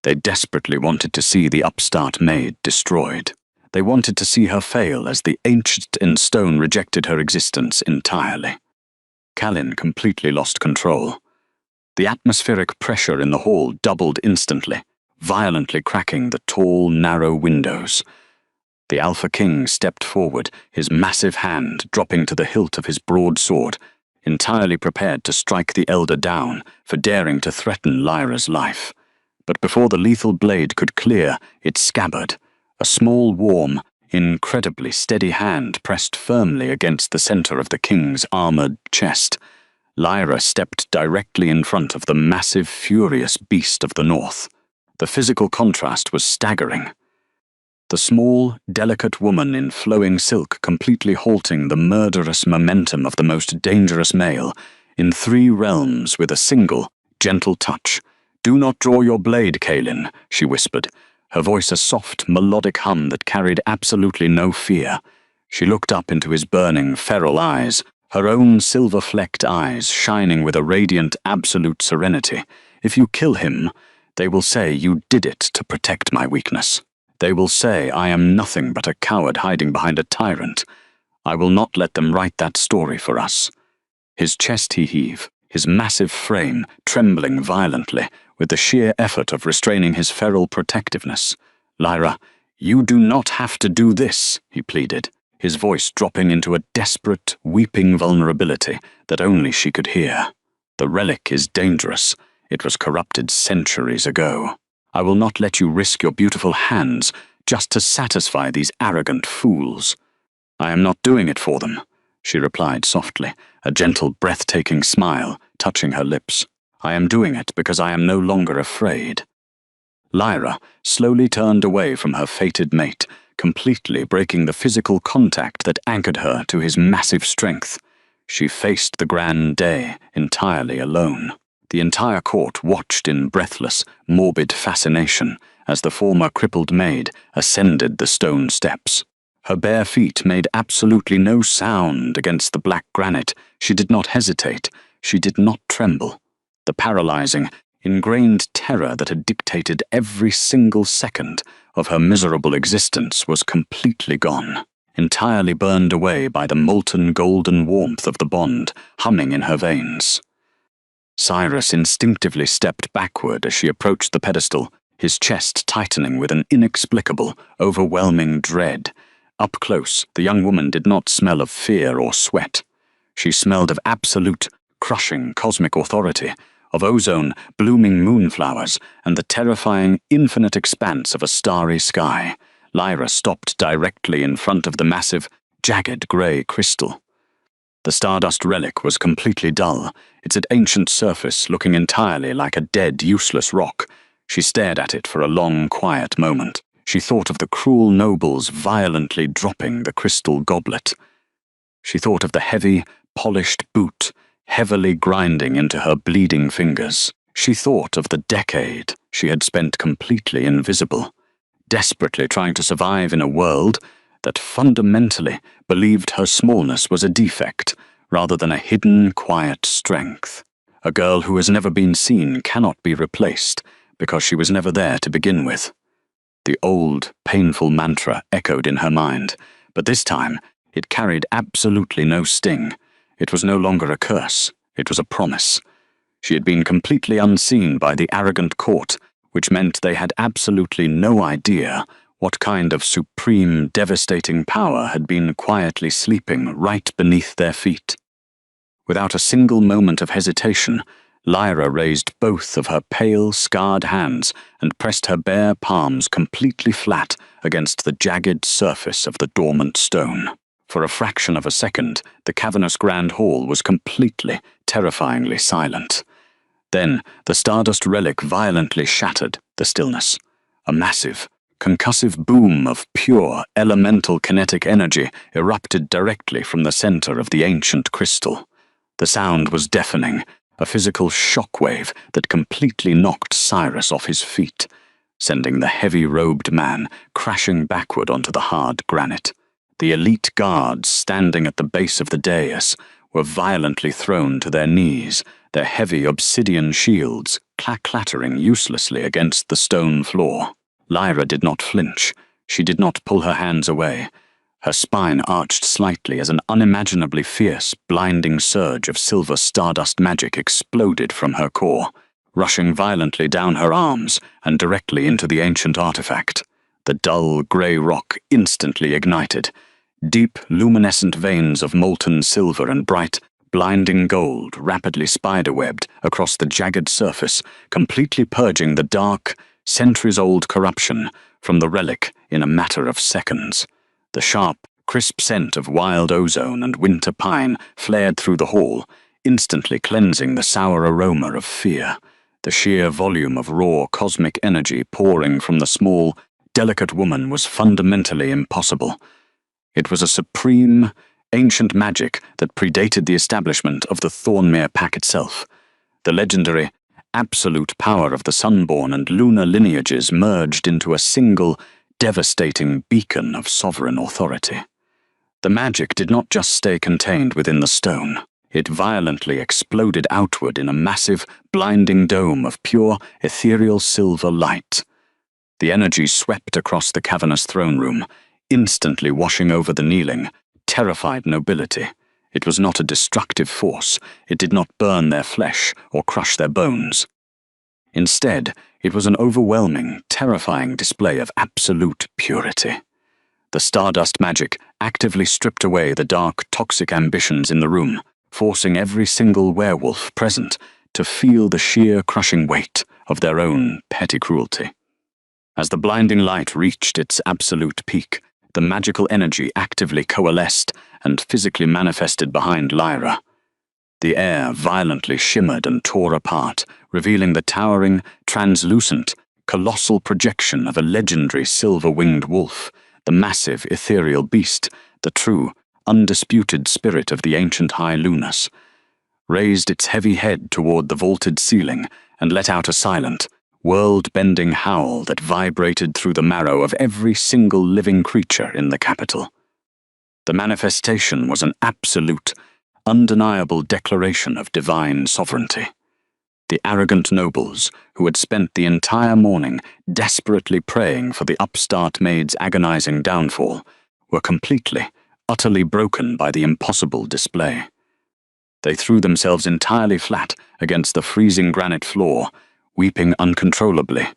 Speaker 1: They desperately wanted to see the upstart maid destroyed. They wanted to see her fail as the ancient in stone rejected her existence entirely. Kalin completely lost control. The atmospheric pressure in the hall doubled instantly, violently cracking the tall, narrow windows. The Alpha King stepped forward, his massive hand dropping to the hilt of his broadsword, entirely prepared to strike the Elder down for daring to threaten Lyra's life. But before the lethal blade could clear its scabbard, a small, warm, incredibly steady hand pressed firmly against the center of the king's armored chest. Lyra stepped directly in front of the massive, furious beast of the north. The physical contrast was staggering. The small, delicate woman in flowing silk completely halting the murderous momentum of the most dangerous male, in 3 realms with a single, gentle touch. "Do not draw your blade, Kalin," she whispered, her voice a soft, melodic hum that carried absolutely no fear. She looked up into his burning, feral eyes, her own silver-flecked eyes shining with a radiant, absolute serenity. "If you kill him, they will say you did it to protect my weakness. They will say I am nothing but a coward hiding behind a tyrant. I will not let them write that story for us." His chest heaved, his massive frame trembling violently with the sheer effort of restraining his feral protectiveness. "Lyra, you do not have to do this," he pleaded, his voice dropping into a desperate, weeping vulnerability that only she could hear. "The relic is dangerous. It was corrupted centuries ago. I will not let you risk your beautiful hands just to satisfy these arrogant fools." "I am not doing it for them," she replied softly, a gentle, breathtaking smile touching her lips. "I am doing it because I am no longer afraid." Lyra slowly turned away from her fated mate, completely breaking the physical contact that anchored her to his massive strength. She faced the grand day entirely alone. The entire court watched in breathless, morbid fascination as the former crippled maid ascended the stone steps. Her bare feet made absolutely no sound against the black granite. She did not hesitate. She did not tremble. The paralyzing, ingrained terror that had dictated every single second of her miserable existence was completely gone, entirely burned away by the molten golden warmth of the bond humming in her veins. Cyrus instinctively stepped backward as she approached the pedestal, his chest tightening with an inexplicable, overwhelming dread. Up close, the young woman did not smell of fear or sweat. She smelled of absolute, crushing cosmic authority, of ozone, blooming moonflowers, and the terrifying, infinite expanse of a starry sky. Lyra stopped directly in front of the massive, jagged grey crystal. The stardust relic was completely dull, its ancient surface looking entirely like a dead, useless rock. She stared at it for a long, quiet moment. She thought of the cruel nobles violently dropping the crystal goblet. She thought of the heavy, polished boot heavily grinding into her bleeding fingers. She thought of the decade she had spent completely invisible, desperately trying to survive in a world that fundamentally believed her smallness was a defect rather than a hidden, quiet strength. A girl who has never been seen cannot be replaced because she was never there to begin with. The old, painful mantra echoed in her mind, but this time it carried absolutely no sting. It was no longer a curse, it was a promise. She had been completely unseen by the arrogant court, which meant they had absolutely no idea what kind of supreme, devastating power had been quietly sleeping right beneath their feet. Without a single moment of hesitation, Lyra raised both of her pale, scarred hands and pressed her bare palms completely flat against the jagged surface of the dormant stone. For a fraction of a second, the cavernous grand hall was completely, terrifyingly silent. Then, the stardust relic violently shattered the stillness. A massive, concussive boom of pure, elemental kinetic energy erupted directly from the center of the ancient crystal. The sound was deafening, a physical shockwave that completely knocked Cyrus off his feet, sending the heavy-robed man crashing backward onto the hard granite. The elite guards standing at the base of the dais were violently thrown to their knees, their heavy obsidian shields clattering uselessly against the stone floor. Lyra did not flinch. She did not pull her hands away. Her spine arched slightly as an unimaginably fierce, blinding surge of silver stardust magic exploded from her core, rushing violently down her arms and directly into the ancient artifact. The dull, grey rock instantly ignited. Deep, luminescent veins of molten silver and bright, blinding gold rapidly spiderwebbed across the jagged surface, completely purging the dark, centuries-old corruption from the relic in a matter of seconds. The sharp, crisp scent of wild ozone and winter pine flared through the hall, instantly cleansing the sour aroma of fear. The sheer volume of raw cosmic energy pouring from the small, delicate woman was fundamentally impossible. It was a supreme, ancient magic that predated the establishment of the Thornmere Pact itself. The legendary, absolute power of the Sunborn and lunar lineages merged into a single, devastating beacon of sovereign authority. The magic did not just stay contained within the stone. It violently exploded outward in a massive, blinding dome of pure, ethereal silver light. The energy swept across the cavernous throne room, instantly washing over the kneeling, terrified nobility. It was not a destructive force. It did not burn their flesh or crush their bones. Instead, it was an overwhelming, terrifying display of absolute purity. The stardust magic actively stripped away the dark, toxic ambitions in the room, forcing every single werewolf present to feel the sheer crushing weight of their own petty cruelty. As the blinding light reached its absolute peak, the magical energy actively coalesced and physically manifested behind Lyra. The air violently shimmered and tore apart, revealing the towering, translucent, colossal projection of a legendary silver-winged wolf, the massive ethereal beast, the true, undisputed spirit of the ancient High Lunas, raised its heavy head toward the vaulted ceiling and let out a silent, world-bending howl that vibrated through the marrow of every single living creature in the capital. The manifestation was an absolute, undeniable declaration of divine sovereignty. The arrogant nobles, who had spent the entire morning desperately praying for the upstart maid's agonizing downfall, were completely, utterly broken by the impossible display. They threw themselves entirely flat against the freezing granite floor, weeping uncontrollably,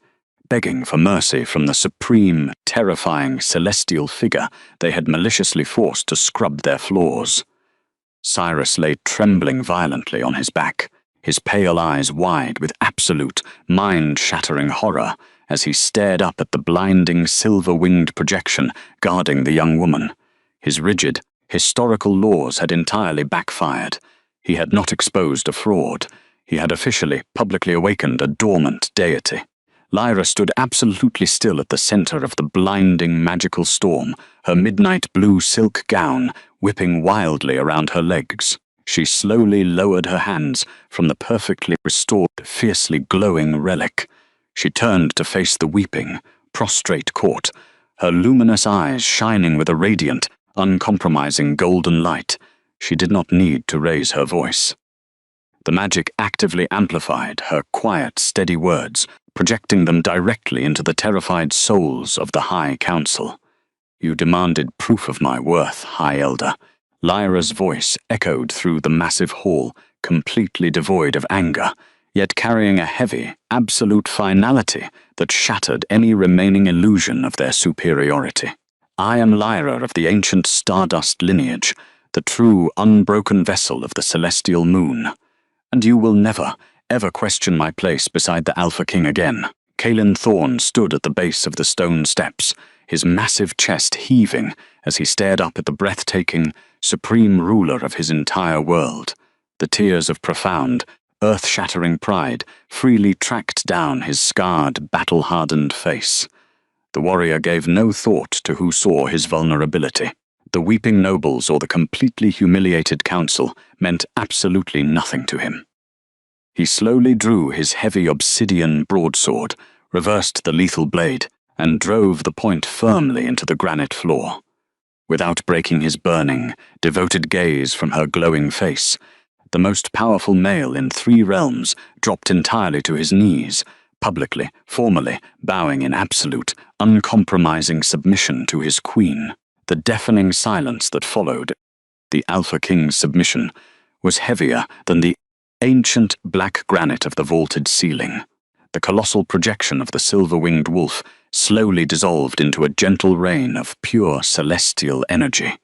Speaker 1: begging for mercy from the supreme, terrifying, celestial figure they had maliciously forced to scrub their floors. Cyrus lay trembling violently on his back, his pale eyes wide with absolute, mind-shattering horror as he stared up at the blinding, silver-winged projection guarding the young woman. His rigid, Historical laws had entirely backfired. He had not exposed a fraud. He had officially, publicly awakened a dormant deity. Lyra stood absolutely still at the center of the blinding magical storm, her midnight blue silk gown whipping wildly around her legs. She slowly lowered her hands from the perfectly restored, fiercely glowing relic. She turned to face the weeping, prostrate court, her luminous eyes shining with a radiant, uncompromising golden light. She did not need to raise her voice. The magic actively amplified her quiet, steady words, projecting them directly into the terrified souls of the High Council. "You demanded proof of my worth, High Elder." Lyra's voice echoed through the massive hall, completely devoid of anger, yet carrying a heavy, absolute finality that shattered any remaining illusion of their superiority. "I am Lyra of the ancient Stardust lineage, the true, unbroken vessel of the celestial moon. And you will never, ever question my place beside the Alpha King again." Caelan Thorne stood at the base of the stone steps, his massive chest heaving as he stared up at the breathtaking, supreme ruler of his entire world. The tears of profound, earth-shattering pride freely tracked down his scarred, battle-hardened face. The warrior gave no thought to who saw his vulnerability. The weeping nobles or the completely humiliated council meant absolutely nothing to him. He slowly drew his heavy obsidian broadsword, reversed the lethal blade, and drove the point firmly into the granite floor. Without breaking his burning, devoted gaze from her glowing face, the most powerful male in 3 realms dropped entirely to his knees, publicly, formally, bowing in absolute, uncompromising submission to his queen. The deafening silence that followed the Alpha King's submission was heavier than the ancient black granite of the vaulted ceiling. The colossal projection of the silver-winged wolf slowly dissolved into a gentle rain of pure celestial energy.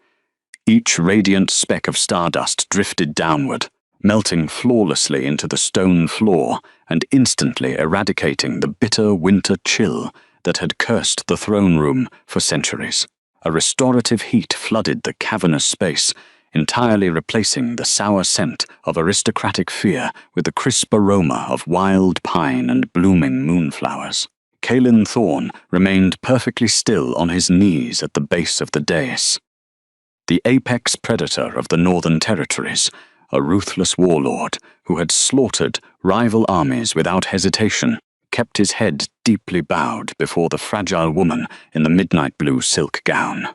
Speaker 1: Each radiant speck of stardust drifted downward, melting flawlessly into the stone floor and instantly eradicating the bitter winter chill that had cursed the throne room for centuries. A restorative heat flooded the cavernous space, entirely replacing the sour scent of aristocratic fear with the crisp aroma of wild pine and blooming moonflowers. Caelan Thorne remained perfectly still on his knees at the base of the dais. The apex predator of the Northern Territories, a ruthless warlord who had slaughtered rival armies without hesitation, kept his head deeply bowed before the fragile woman in the midnight blue silk gown.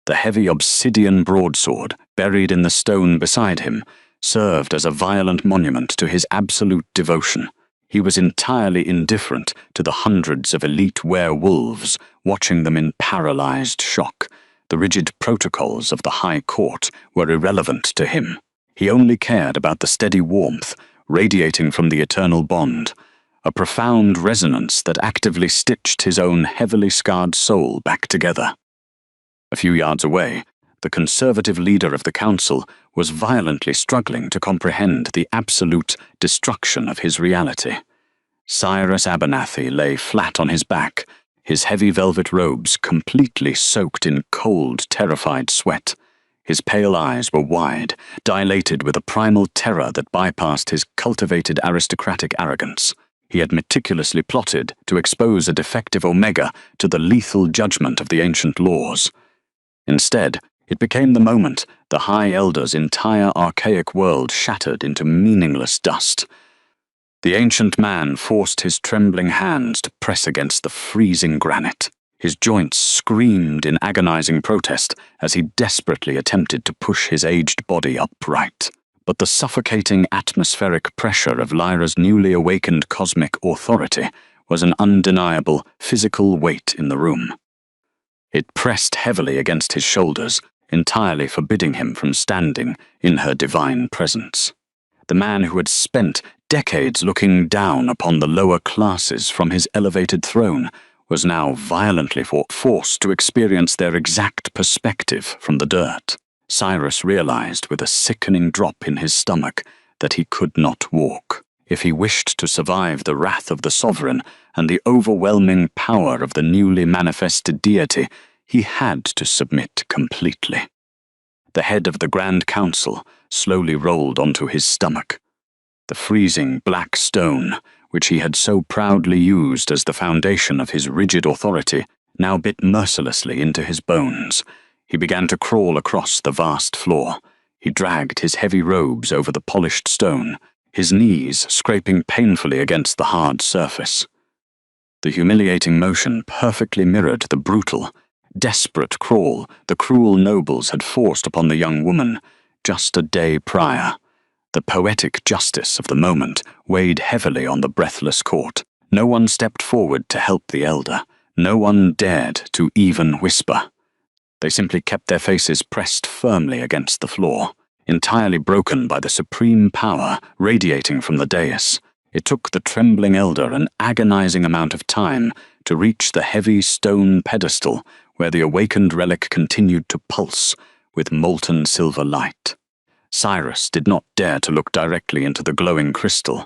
Speaker 1: The heavy obsidian broadsword, buried in the stone beside him, served as a violent monument to his absolute devotion. He was entirely indifferent to the hundreds of elite werewolves watching them in paralyzed shock. The rigid protocols of the High Court were irrelevant to him. He only cared about the steady warmth radiating from the eternal bond, a profound resonance that actively stitched his own heavily scarred soul back together. A few yards away, the conservative leader of the council was violently struggling to comprehend the absolute destruction of his reality. Cyrus Abernathy lay flat on his back, his heavy velvet robes completely soaked in cold, terrified sweat. His pale eyes were wide, dilated with a primal terror that bypassed his cultivated aristocratic arrogance. He had meticulously plotted to expose a defective Omega to the lethal judgment of the ancient laws. Instead, it became the moment the High Elder's entire archaic world shattered into meaningless dust. The ancient man forced his trembling hands to press against the freezing granite. His joints screamed in agonizing protest as he desperately attempted to push his aged body upright. But the suffocating atmospheric pressure of Lyra's newly awakened cosmic authority was an undeniable physical weight in the room. It pressed heavily against his shoulders, entirely forbidding him from standing in her divine presence. The man who had spent decades looking down upon the lower classes from his elevated throne was now violently forced to experience their exact perspective from the dirt. Cyrus realized with a sickening drop in his stomach that he could not walk. If he wished to survive the wrath of the sovereign and the overwhelming power of the newly manifested deity, he had to submit completely. the head of the Grand Council slowly rolled onto his stomach. The freezing black stone, which he had so proudly used as the foundation of his rigid authority, now bit mercilessly into his bones. He began to crawl across the vast floor. He dragged his heavy robes over the polished stone, his knees scraping painfully against the hard surface. The humiliating motion perfectly mirrored the brutal, desperate crawl the cruel nobles had forced upon the young woman just a day prior. The poetic justice of the moment weighed heavily on the breathless court. No one stepped forward to help the elder. No one dared to even whisper. They simply kept their faces pressed firmly against the floor, entirely broken by the supreme power radiating from the dais. It took the trembling elder an agonizing amount of time to reach the heavy stone pedestal where the awakened relic continued to pulse with molten silver light. Cyrus did not dare to look directly into the glowing crystal.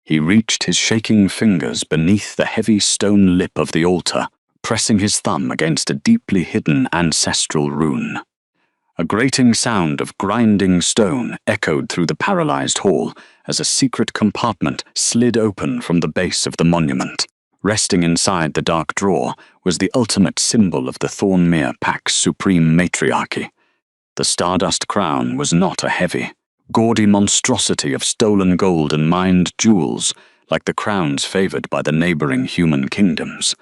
Speaker 1: He reached his shaking fingers beneath the heavy stone lip of the altar, pressing his thumb against a deeply hidden ancestral rune. A grating sound of grinding stone echoed through the paralyzed hall as a secret compartment slid open from the base of the monument. Resting inside the dark drawer was the ultimate symbol of the Thornmere Pack's supreme matriarchy. The Stardust crown was not a heavy, gaudy monstrosity of stolen gold and mined jewels like the crowns favored by the neighboring human kingdoms.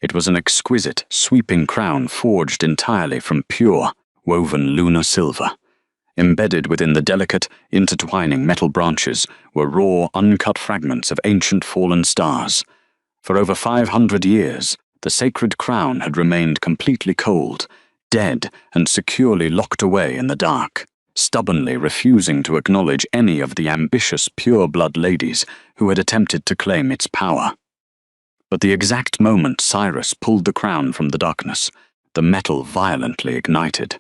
Speaker 1: It was an exquisite, sweeping crown forged entirely from pure, woven lunar silver. Embedded within the delicate, intertwining metal branches were raw, uncut fragments of ancient fallen stars. For over 500 years, the sacred crown had remained completely cold, dead and securely locked away in the dark, stubbornly refusing to acknowledge any of the ambitious pure-blood ladies who had attempted to claim its power. But the exact moment Cyrus pulled the crown from the darkness, the metal violently ignited.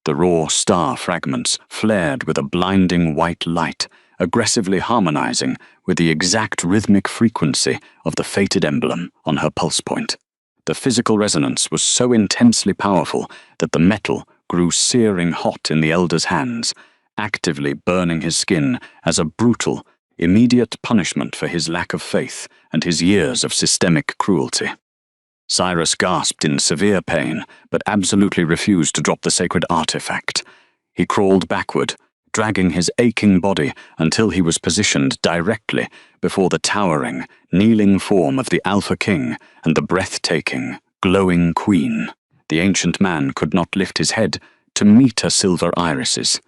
Speaker 1: The raw star fragments flared with a blinding white light, aggressively harmonizing with the exact rhythmic frequency of the fated emblem on her pulse point. The physical resonance was so intensely powerful that the metal grew searing hot in the elder's hands, actively burning his skin as a brutal, immediate punishment for his lack of faith and his years of systemic cruelty. Cyrus gasped in severe pain, but absolutely refused to drop the sacred artifact. He crawled backward, dragging his aching body until he was positioned directly before the towering, kneeling form of the Alpha King and the breathtaking, glowing Queen. The ancient man could not lift his head to meet her silver irises.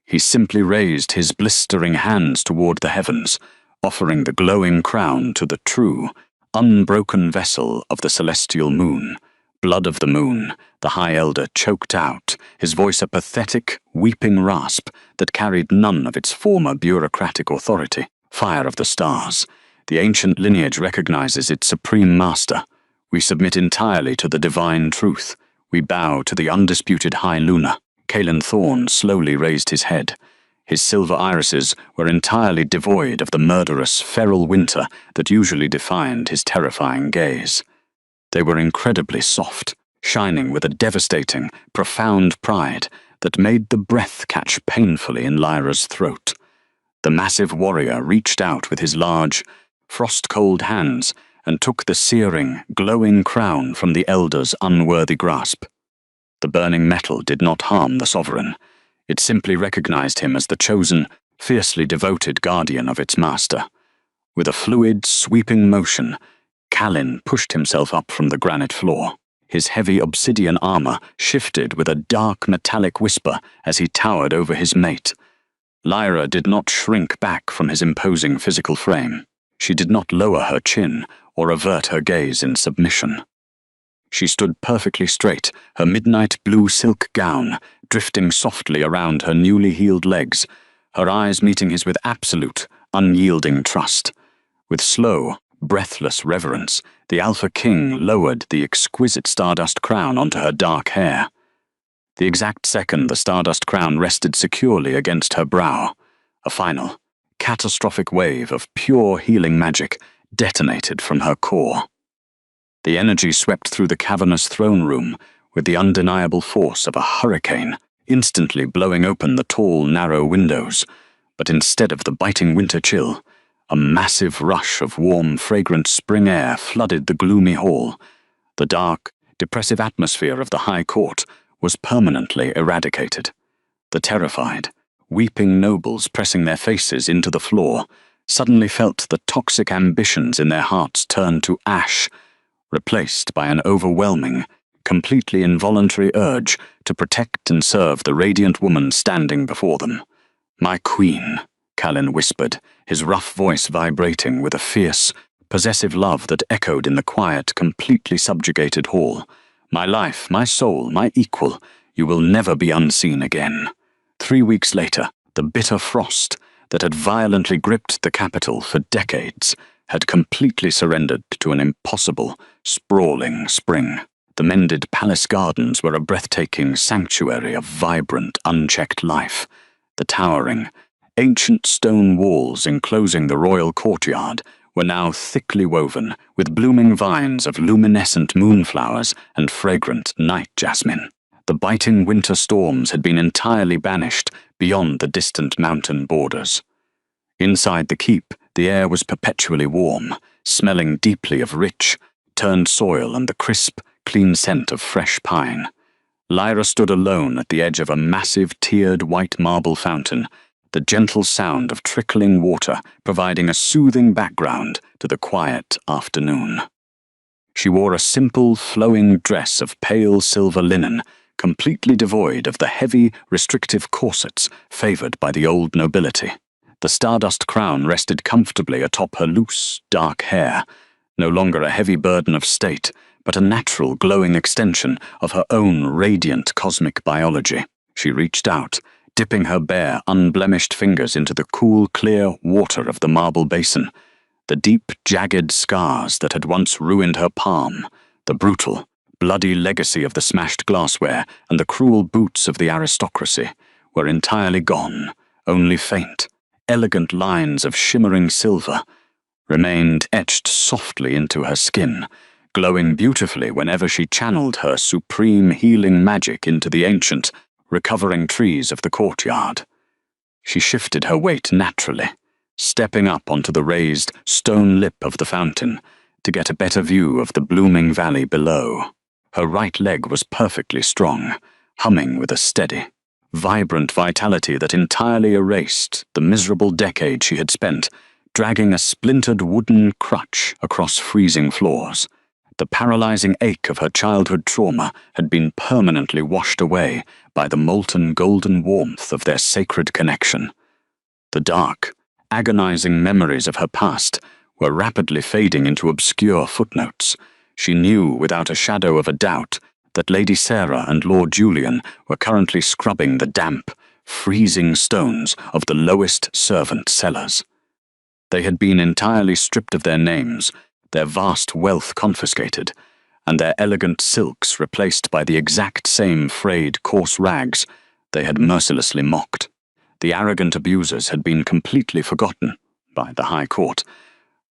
Speaker 1: He simply raised his blistering hands toward the heavens, offering the glowing crown to the true, unbroken vessel of the celestial moon. Blood of the moon, the High Elder choked out, his voice a pathetic, weeping rasp that carried none of its former bureaucratic authority. Fire of the stars, the ancient lineage recognizes its supreme master. We submit entirely to the divine truth. We bow to the undisputed High Lunar. Caelan Thorne slowly raised his head. His silver irises were entirely devoid of the murderous, feral winter that usually defined his terrifying gaze. They were incredibly soft, shining with a devastating, profound pride that made the breath catch painfully in Lyra's throat. The massive warrior reached out with his large, frost-cold hands and took the searing, glowing crown from the elder's unworthy grasp. The burning metal did not harm the sovereign. It simply recognized him as the chosen, fiercely devoted guardian of its master. With a fluid, sweeping motion, Calin pushed himself up from the granite floor. His heavy obsidian armor shifted with a dark metallic whisper as he towered over his mate. Lyra did not shrink back from his imposing physical frame. She did not lower her chin or avert her gaze in submission. She stood perfectly straight, her midnight blue silk gown drifting softly around her newly healed legs, her eyes meeting his with absolute, unyielding trust. With slow, breathless reverence, the Alpha King lowered the exquisite stardust crown onto her dark hair. The exact second the stardust crown rested securely against her brow, a final, catastrophic wave of pure healing magic detonated from her core. The energy swept through the cavernous throne room with the undeniable force of a hurricane, instantly blowing open the tall, narrow windows. But instead of the biting winter chill, a massive rush of warm, fragrant spring air flooded the gloomy hall. The dark, depressive atmosphere of the High Court was permanently eradicated. The terrified, weeping nobles pressing their faces into the floor suddenly felt the toxic ambitions in their hearts turn to ash, replaced by an overwhelming, completely involuntary urge to protect and serve the radiant woman standing before them. "My queen," Callan whispered, his rough voice vibrating with a fierce, possessive love that echoed in the quiet, completely subjugated hall. "My life, my soul, my equal, you will never be unseen again." 3 weeks later, the bitter frost that had violently gripped the capital for decades had completely surrendered to an impossible, sprawling spring. The mended palace gardens were a breathtaking sanctuary of vibrant, unchecked life. The towering, ancient stone walls enclosing the royal courtyard were now thickly woven with blooming vines of luminescent moonflowers and fragrant night jasmine. The biting winter storms had been entirely banished beyond the distant mountain borders. Inside the keep, the air was perpetually warm, smelling deeply of rich, turned soil and the crisp, clean scent of fresh pine. Lyra stood alone at the edge of a massive tiered white marble fountain, the gentle sound of trickling water providing a soothing background to the quiet afternoon. She wore a simple, flowing dress of pale silver linen, completely devoid of the heavy, restrictive corsets favored by the old nobility. The stardust crown rested comfortably atop her loose, dark hair, no longer a heavy burden of state, but a natural, glowing extension of her own radiant cosmic biology. She reached out, dipping her bare, unblemished fingers into the cool, clear water of the marble basin. The deep, jagged scars that had once ruined her palm, the brutal, bloody legacy of the smashed glassware and the cruel boots of the aristocracy, were entirely gone. Only faint, elegant lines of shimmering silver remained etched softly into her skin, glowing beautifully whenever she channeled her supreme healing magic into the ancient, recovering trees of the courtyard. She shifted her weight naturally, stepping up onto the raised stone lip of the fountain to get a better view of the blooming valley below. Her right leg was perfectly strong, humming with a steady, vibrant vitality that entirely erased the miserable decade she had spent dragging a splintered wooden crutch across freezing floors. The paralyzing ache of her childhood trauma had been permanently washed away by the molten golden warmth of their sacred connection. The dark, agonizing memories of her past were rapidly fading into obscure footnotes. She knew without a shadow of a doubt that Lady Sarah and Lord Julian were currently scrubbing the damp, freezing stones of the lowest servant cellars. They had been entirely stripped of their names, their vast wealth confiscated, and their elegant silks replaced by the exact same frayed, coarse rags they had mercilessly mocked. The arrogant abusers had been completely forgotten by the High Court,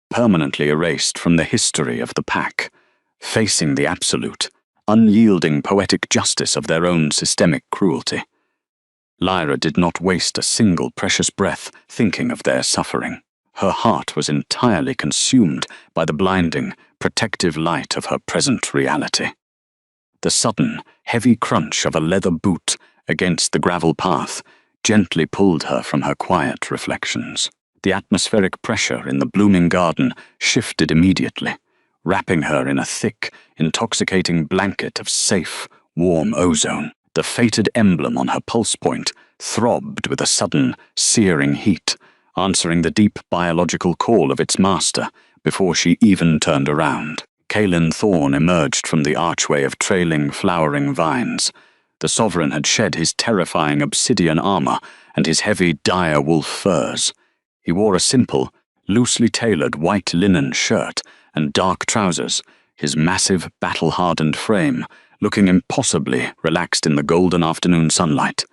Speaker 1: permanently erased from the history of the pack, facing the absolute, unyielding poetic justice of their own systemic cruelty. Lyra did not waste a single precious breath thinking of their suffering. Her heart was entirely consumed by the blinding, protective light of her present reality. The sudden, heavy crunch of a leather boot against the gravel path gently pulled her from her quiet reflections. The atmospheric pressure in the blooming garden shifted immediately, wrapping her in a thick, intoxicating blanket of safe, warm ozone. The fated emblem on her pulse point throbbed with a sudden, searing heat, answering the deep biological call of its master before she even turned around. Caelan Thorne emerged from the archway of trailing, flowering vines. The sovereign had shed his terrifying obsidian armor and his heavy dire wolf furs. He wore a simple, loosely tailored white linen shirt and dark trousers, his massive, battle-hardened frame looking impossibly relaxed in the golden afternoon sunlight.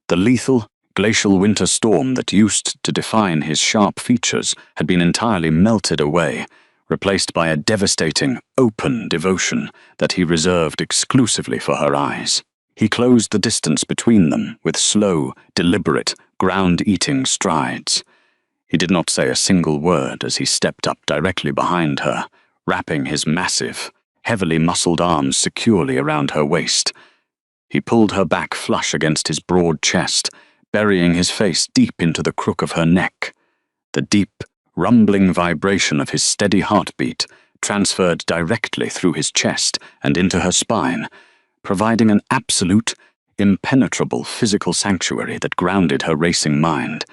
Speaker 1: The lethal, glacial winter storm that used to define his sharp features had been entirely melted away, replaced by a devastating, open devotion that he reserved exclusively for her eyes. He closed the distance between them with slow, deliberate, ground-eating strides. He did not say a single word as he stepped up directly behind her, wrapping his massive, heavily muscled arms securely around her waist. He pulled her back flush against his broad chest, burying his face deep into the crook of her neck. The deep, rumbling vibration of his steady heartbeat transferred directly through his chest and into her spine, providing an absolute, impenetrable physical sanctuary that grounded her racing mind.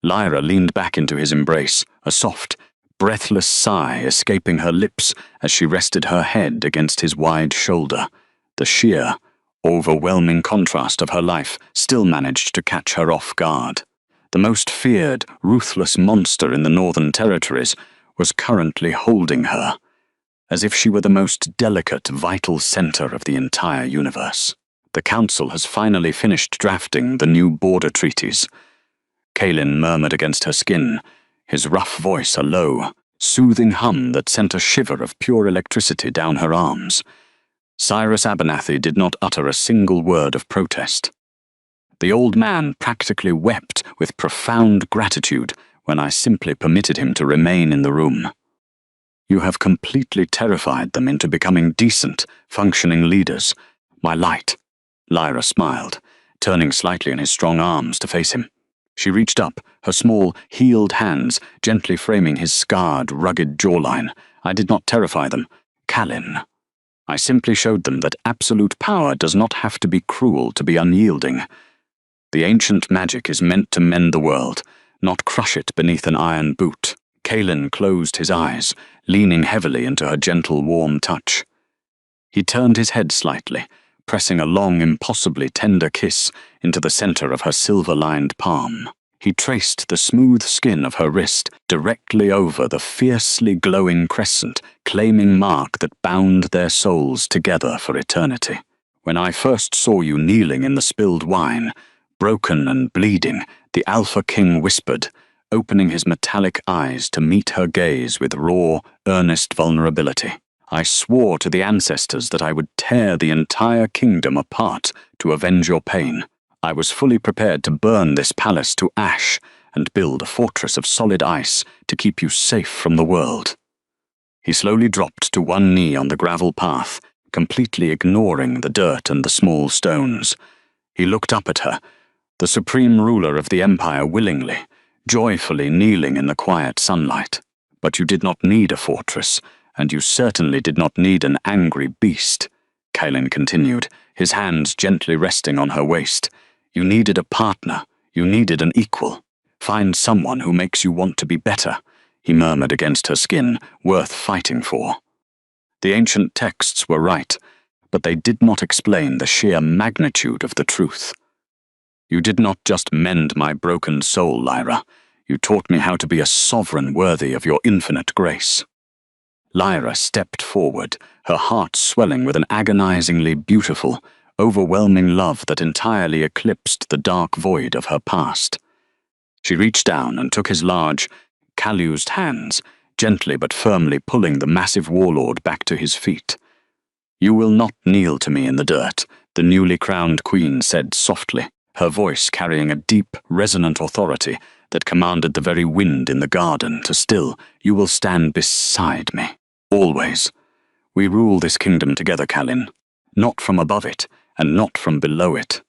Speaker 1: Lyra leaned back into his embrace, a soft, breathless sigh escaping her lips as she rested her head against his wide shoulder. The sheer, overwhelming contrast of her life still managed to catch her off guard. The most feared, ruthless monster in the Northern Territories was currently holding her, as if she were the most delicate, vital center of the entire universe. The Council has finally finished drafting the new border treaties. Kaelin murmured against her skin, his rough voice a low, soothing hum that sent a shiver of pure electricity down her arms. Cyrus Abernathy did not utter a single word of protest. The old man practically wept with profound gratitude when I simply permitted him to remain in the room. You have completely terrified them into becoming decent, functioning leaders. My light. Lyra smiled, turning slightly in his strong arms to face him. She reached up, her small, healed hands gently framing his scarred, rugged jawline. I did not terrify them. Kalin. I simply showed them that absolute power does not have to be cruel to be unyielding. The ancient magic is meant to mend the world, not crush it beneath an iron boot. Kaelin closed his eyes, leaning heavily into her gentle, warm touch. He turned his head slightly, pressing a long, impossibly tender kiss into the center of her silver-lined palm. He traced the smooth skin of her wrist directly over the fiercely glowing crescent, claiming mark that bound their souls together for eternity. When I first saw you kneeling in the spilled wine, broken and bleeding, the Alpha King whispered, opening his metallic eyes to meet her gaze with raw, earnest vulnerability. I swore to the ancestors that I would tear the entire kingdom apart to avenge your pain. I was fully prepared to burn this palace to ash and build a fortress of solid ice to keep you safe from the world. He slowly dropped to one knee on the gravel path, completely ignoring the dirt and the small stones. He looked up at her, the supreme ruler of the empire willingly, joyfully kneeling in the quiet sunlight. But you did not need a fortress, and you certainly did not need an angry beast, Kaelin continued, his hands gently resting on her waist. You needed a partner, you needed an equal. Find someone who makes you want to be better, he murmured against her skin, worth fighting for. The ancient texts were right, but they did not explain the sheer magnitude of the truth. You did not just mend my broken soul, Lyra. You taught me how to be a sovereign worthy of your infinite grace. Lyra stepped forward, her heart swelling with an agonizingly beautiful, overwhelming love that entirely eclipsed the dark void of her past. She reached down and took his large, calloused hands, gently but firmly pulling the massive warlord back to his feet. You will not kneel to me in the dirt, the newly crowned queen said softly, her voice carrying a deep, resonant authority that commanded the very wind in the garden to still. You will stand beside me, always. We rule this kingdom together, Kalin, not from above it, and not from below it.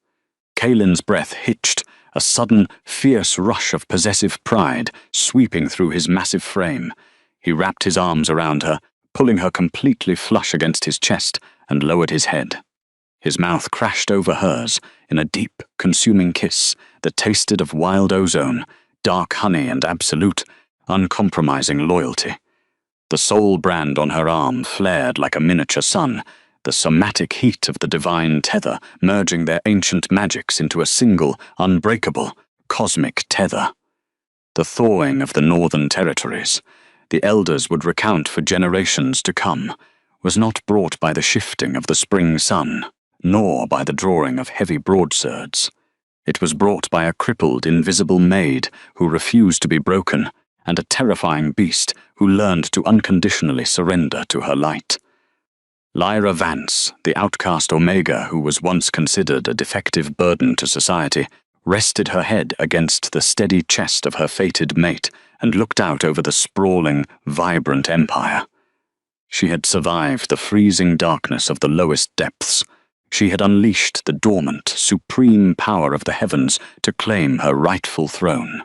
Speaker 1: Kaelin's breath hitched, a sudden, fierce rush of possessive pride sweeping through his massive frame. He wrapped his arms around her, pulling her completely flush against his chest, and lowered his head. His mouth crashed over hers in a deep, consuming kiss that tasted of wild ozone, dark honey and absolute, uncompromising loyalty. The soul brand on her arm flared like a miniature sun, the somatic heat of the divine tether merging their ancient magics into a single, unbreakable, cosmic tether. The thawing of the Northern Territories, the elders would recount for generations to come, was not brought by the shifting of the spring sun, nor by the drawing of heavy broadswords. It was brought by a crippled, invisible maid who refused to be broken, and a terrifying beast who learned to unconditionally surrender to her light. Lyra Vance, the outcast Omega who was once considered a defective burden to society, rested her head against the steady chest of her fated mate and looked out over the sprawling, vibrant empire. She had survived the freezing darkness of the lowest depths. She had unleashed the dormant, supreme power of the heavens to claim her rightful throne.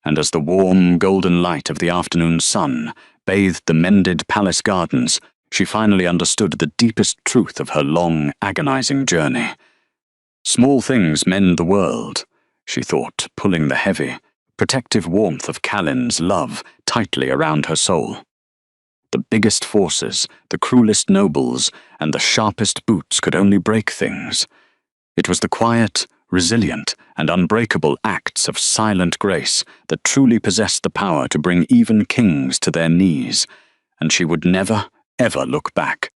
Speaker 1: And as the warm, golden light of the afternoon sun bathed the mended palace gardens, she finally understood the deepest truth of her long, agonizing journey. Small things mend the world, she thought, pulling the heavy, protective warmth of Callan's love tightly around her soul. The biggest forces, the cruelest nobles, and the sharpest boots could only break things. It was the quiet, resilient, and unbreakable acts of silent grace that truly possessed the power to bring even kings to their knees, and she would never, ever look back.